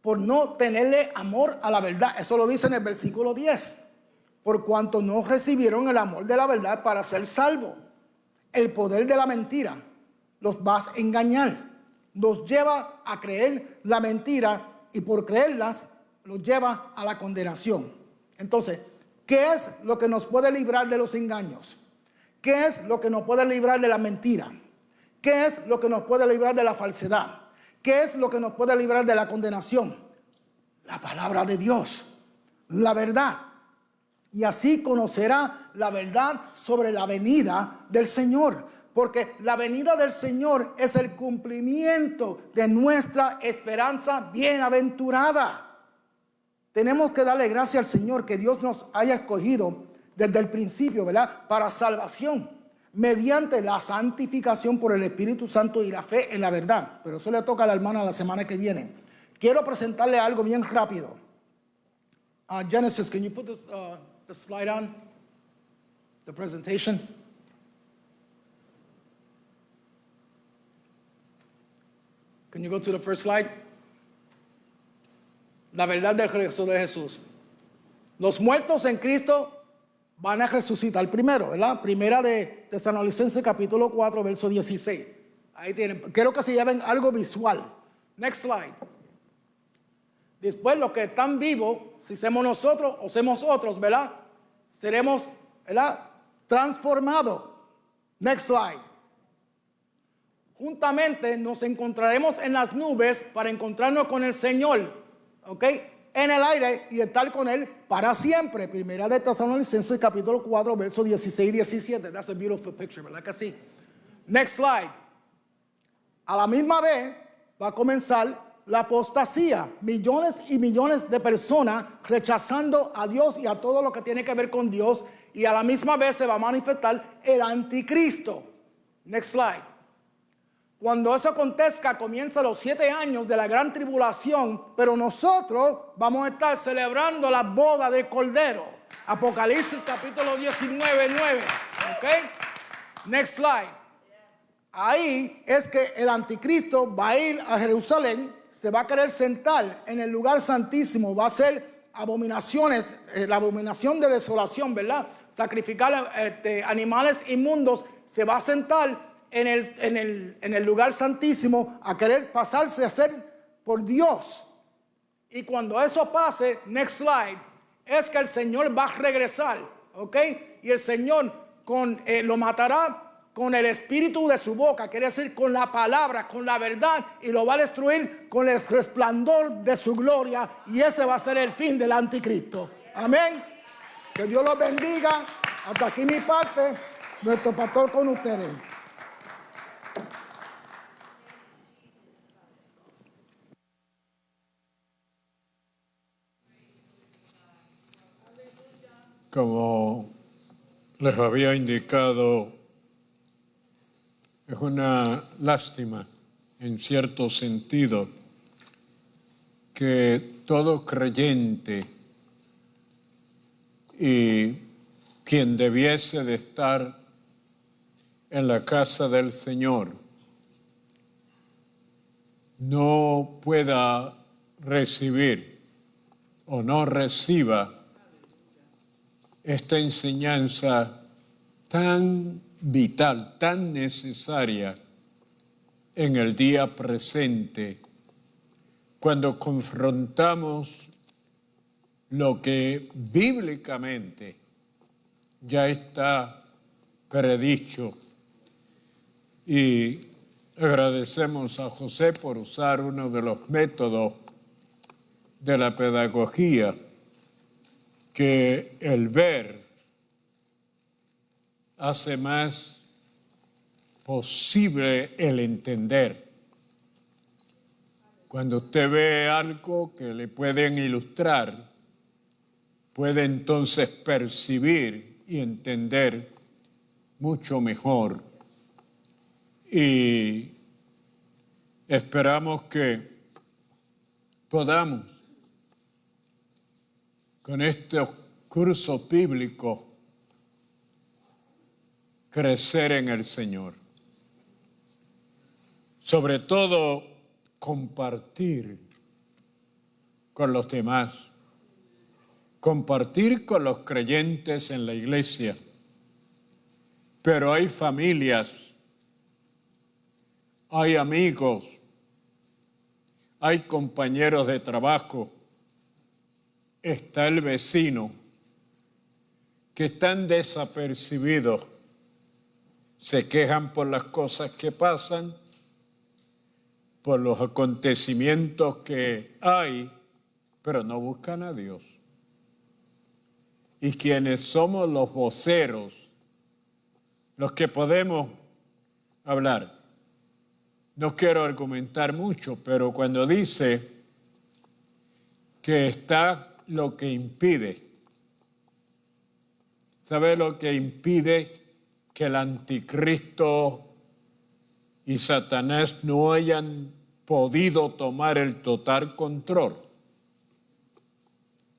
Por no tenerle amor a la verdad. Eso lo dice en el versículo 10. Por cuanto no recibieron el amor de la verdad para ser salvos. El poder de la mentira los va a engañar. Los lleva a creer la mentira y por creerlas los lleva a la condenación. Entonces, ¿qué es lo que nos puede librar de los engaños? ¿Qué es lo que nos puede librar de la mentira? ¿Qué es lo que nos puede librar de la falsedad? ¿Qué es lo que nos puede librar de la condenación? La palabra de Dios, la verdad. Y así conocerá la verdad sobre la venida del Señor. Porque la venida del Señor es el cumplimiento de nuestra esperanza bienaventurada. Tenemos que darle gracias al Señor que Dios nos haya escogido desde el principio, ¿verdad? Para salvación, mediante la santificación por el Espíritu Santo y la fe en la verdad. Pero eso le toca a la hermana la semana que viene. Quiero presentarle algo bien rápido. Genesis, can you put this, the slide on? The presentation. Can you go to the first slide? La verdad del regreso de Jesús. Los muertos en Cristo van a resucitar primero, ¿verdad? Primera de Tesalonicenses capítulo 4, verso 16. Ahí tienen. Quiero que se lleven algo visual. Next slide. Después los que están vivos, si somos nosotros o somos otros, ¿verdad? Seremos, ¿verdad? Transformados. Next slide. Juntamente nos encontraremos en las nubes para encontrarnos con el Señor. ¿Ok? En el aire y estar con Él para siempre. Primera de Tesalonicenses capítulo 4, versos 16 y 17. That's a beautiful picture, ¿verdad que sí? Next slide. A la misma vez va a comenzar la apostasía. Millones y millones de personas rechazando a Dios y a todo lo que tiene que ver con Dios. Y a la misma vez se va a manifestar el anticristo. Next slide. Cuando eso acontezca, comienza los 7 años de la gran tribulación, pero nosotros vamos a estar celebrando la boda del Cordero. Apocalipsis capítulo 19, 9. ¿Ok? Next slide. Ahí es que el anticristo va a ir a Jerusalén, se va a querer sentar en el lugar santísimo, va a hacer abominaciones, la abominación de desolación, ¿verdad? Sacrificar animales inmundos, se va a sentar en el lugar santísimo a querer pasarse a ser por Dios. Y cuando eso pase, next slide, es que el Señor va a regresar, ¿ok? Y el Señor lo matará con el espíritu de su boca, quiere decir con la palabra, con la verdad, y lo va a destruir con el resplandor de su gloria, y ese va a ser el fin del anticristo. Amén. Que Dios los bendiga. Hasta aquí mi parte, nuestro pastor con ustedes. Como les había indicado, es una lástima, en cierto sentido, que todo creyente y quien debiese de estar en la casa del Señor no pueda recibir o no reciba esta enseñanza tan vital, tan necesaria en el día presente, cuando confrontamos lo que bíblicamente ya está predicho. Y agradecemos a José por usar uno de los métodos de la pedagogía, que el ver hace más posible el entender. Cuando usted ve algo que le pueden ilustrar, puede entonces percibir y entender mucho mejor. Y esperamos que podamos, con estos cursos bíblicos, crecer en el Señor. Sobre todo, compartir con los demás. Compartir con los creyentes en la iglesia. Pero hay familias, hay amigos, hay compañeros de trabajo, está el vecino, que están desapercibidos, se quejan por las cosas que pasan, por los acontecimientos que hay, pero no buscan a Dios. Y quienes somos los voceros, los que podemos hablar, no quiero argumentar mucho, pero cuando dice que está lo que impide, ¿sabe lo que impide que el anticristo y Satanás no hayan podido tomar el total control?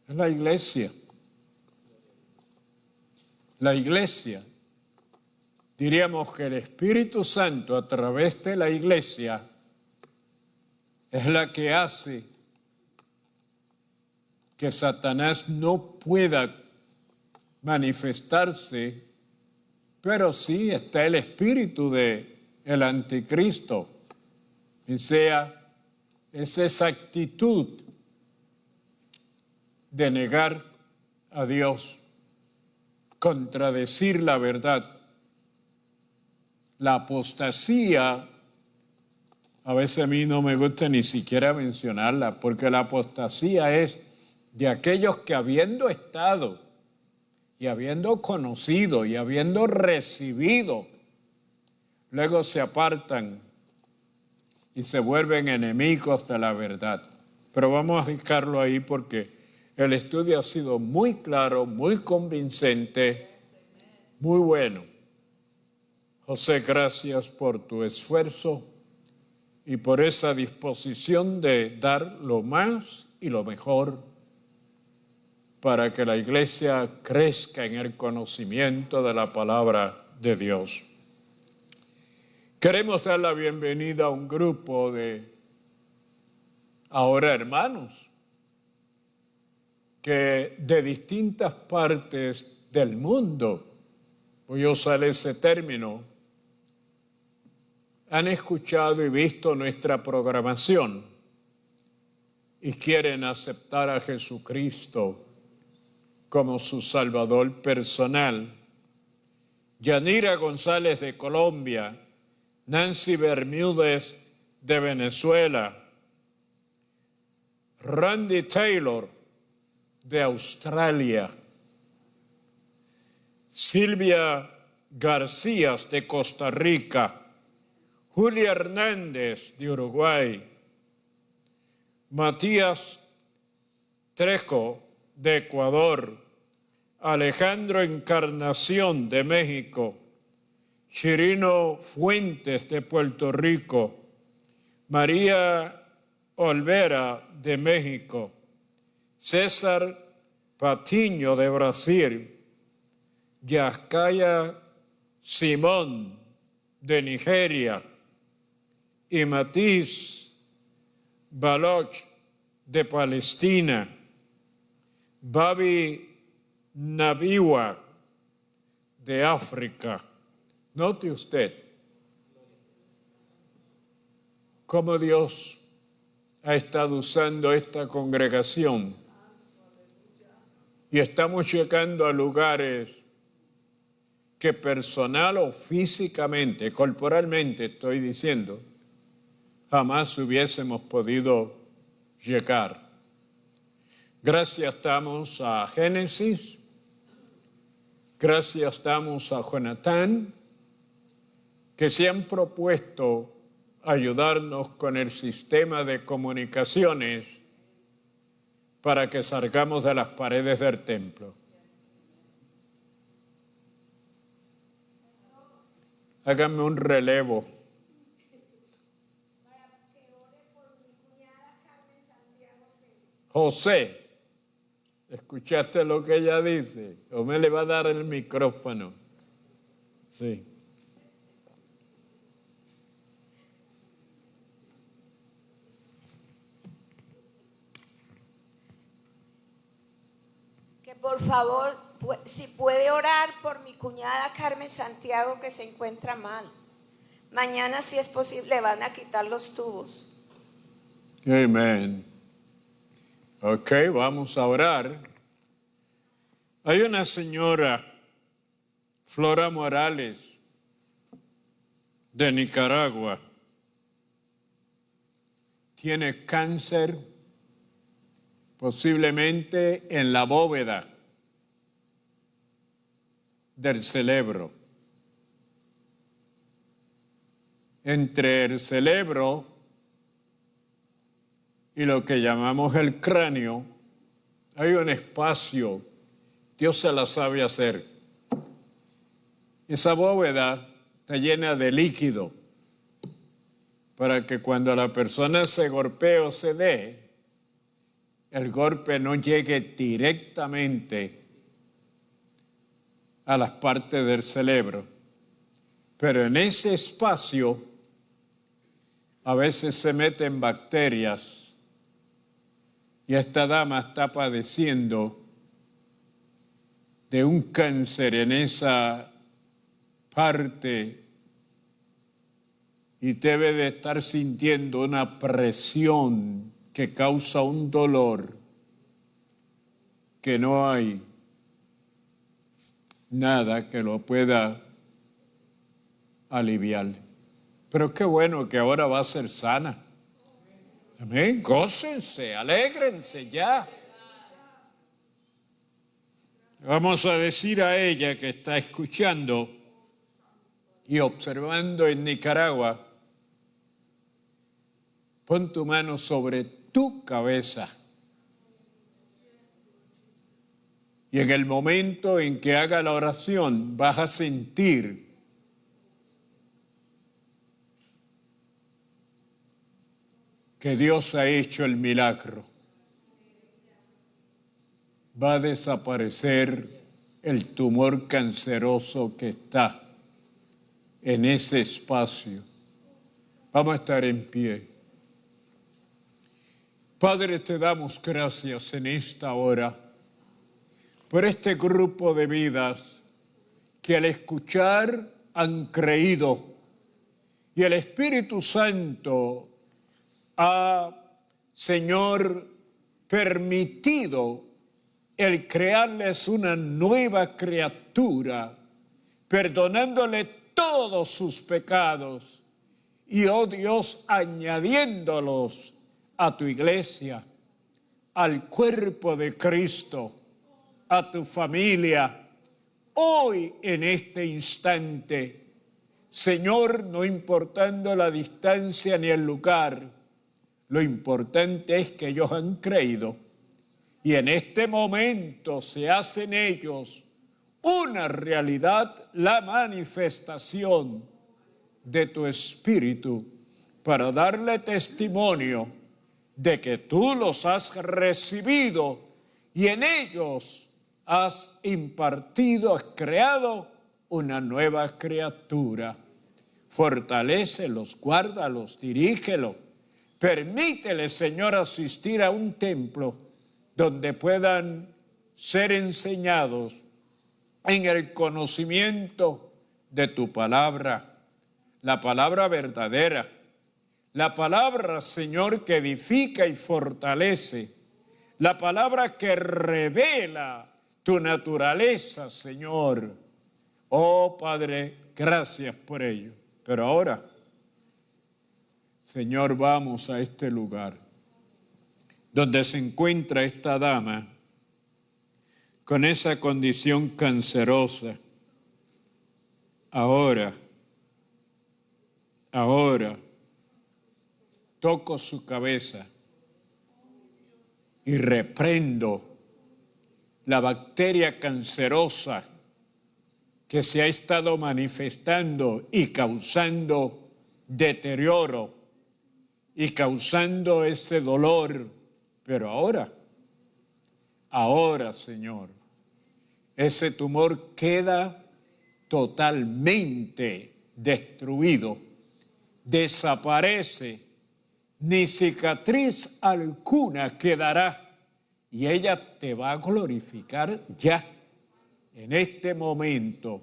Es la iglesia. La iglesia, diríamos que el Espíritu Santo a través de la iglesia es la que hace que Satanás no pueda manifestarse, pero sí está el espíritu del anticristo. O sea, es esa actitud de negar a Dios, contradecir la verdad. La apostasía, a veces a mí no me gusta ni siquiera mencionarla, porque la apostasía es de aquellos que habiendo estado y habiendo conocido y habiendo recibido, luego se apartan y se vuelven enemigos de la verdad. Pero vamos a dejarlo ahí porque el estudio ha sido muy claro, muy convincente, muy bueno. José, gracias por tu esfuerzo y por esa disposición de dar lo más y lo mejor para que la iglesia crezca en el conocimiento de la palabra de Dios. Queremos dar la bienvenida a un grupo de ahora hermanos que de distintas partes del mundo, voy a usar ese término, han escuchado y visto nuestra programación y quieren aceptar a Jesucristo como su Salvador personal. Yanira González de Colombia, Nancy Bermúdez de Venezuela, Randy Taylor de Australia, Silvia García de Costa Rica, Julia Hernández de Uruguay, Matías Trejo de Ecuador, Alejandro Encarnación de México, Chirino Fuentes de Puerto Rico, María Olvera de México, César Patiño de Brasil, Yascaya Simón de Nigeria y Matiz Baloch de Palestina, Babi Nabiwa de África. Note usted cómo Dios ha estado usando esta congregación y estamos llegando a lugares que personal o físicamente, corporalmente estoy diciendo, jamás hubiésemos podido llegar. Gracias damos a Génesis, gracias damos a Jonathan, que se han propuesto ayudarnos con el sistema de comunicaciones para que salgamos de las paredes del templo. Háganme un relevo. José, ¿escuchaste lo que ella dice? ¿O me le va a dar el micrófono? Sí. Por favor, si puede orar por mi cuñada Carmen Santiago, que se encuentra mal. Mañana, si es posible, van a quitar los tubos. Amén. Ok, vamos a orar. Hay una señora, Flora Morales, de Nicaragua. Tiene cáncer, posiblemente en la bóveda del cerebro. Entre el cerebro y lo que llamamos el cráneo hay un espacio. Dios se la sabe hacer. Esa bóveda está llena de líquido para que cuando la persona se golpee o se dé, el golpe no llegue directamente a las partes del cerebro. Pero en ese espacio a veces se meten bacterias y esta dama está padeciendo de un cáncer en esa parte y debe de estar sintiendo una presión que causa un dolor que no hay nada que lo pueda aliviar. Pero qué bueno que ahora va a ser sana. Amén. Gócense, alégrense ya. Vamos a decir a ella que está escuchando y observando en Nicaragua, pon tu mano sobre tu cabeza. Y en el momento en que haga la oración, vas a sentir que Dios ha hecho el milagro. va a desaparecer el tumor canceroso que está en ese espacio. Vamos a estar en pie. Padre, te damos gracias en esta hora por este grupo de vidas que al escuchar han creído y el Espíritu Santo ha, Señor, permitido el crearles una nueva criatura, perdonándole todos sus pecados y, oh Dios, añadiéndolos a tu iglesia, al cuerpo de Cristo, a tu familia. Hoy, en este instante, Señor, no importando la distancia ni el lugar, lo importante es que ellos han creído y en este momento se hace en ellos una realidad, la manifestación de tu Espíritu para darle testimonio de que tú los has recibido y en ellos has impartido, has creado una nueva criatura. Fortalécelos, guárdalos, dirígelos. Permítele, Señor, asistir a un templo donde puedan ser enseñados en el conocimiento de tu palabra, la palabra verdadera, la palabra, Señor, que edifica y fortalece, la palabra que revela tu naturaleza, Señor. Oh, Padre, gracias por ello. Pero ahora, Señor, vamos a este lugar donde se encuentra esta dama con esa condición cancerosa. Ahora, toco su cabeza y reprendo la bacteria cancerosa que se ha estado manifestando y causando deterioro y causando ese dolor. Pero ahora, Señor, ese tumor queda totalmente destruido, desaparece, ni cicatriz alguna quedará y ella te va a glorificar ya. En este momento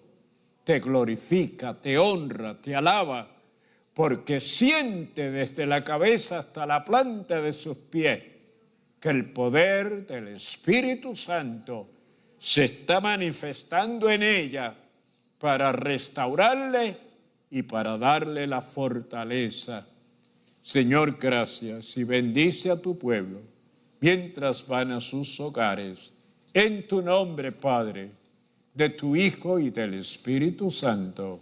te glorifica, te honra, te alaba, porque siente desde la cabeza hasta la planta de sus pies que el poder del Espíritu Santo se está manifestando en ella para restaurarle y para darle la fortaleza. Señor, gracias y bendice a tu pueblo mientras van a sus hogares. En tu nombre, Padre, de tu Hijo y del Espíritu Santo.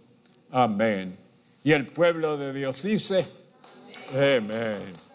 Amén. Y el pueblo de Dios dice, amén.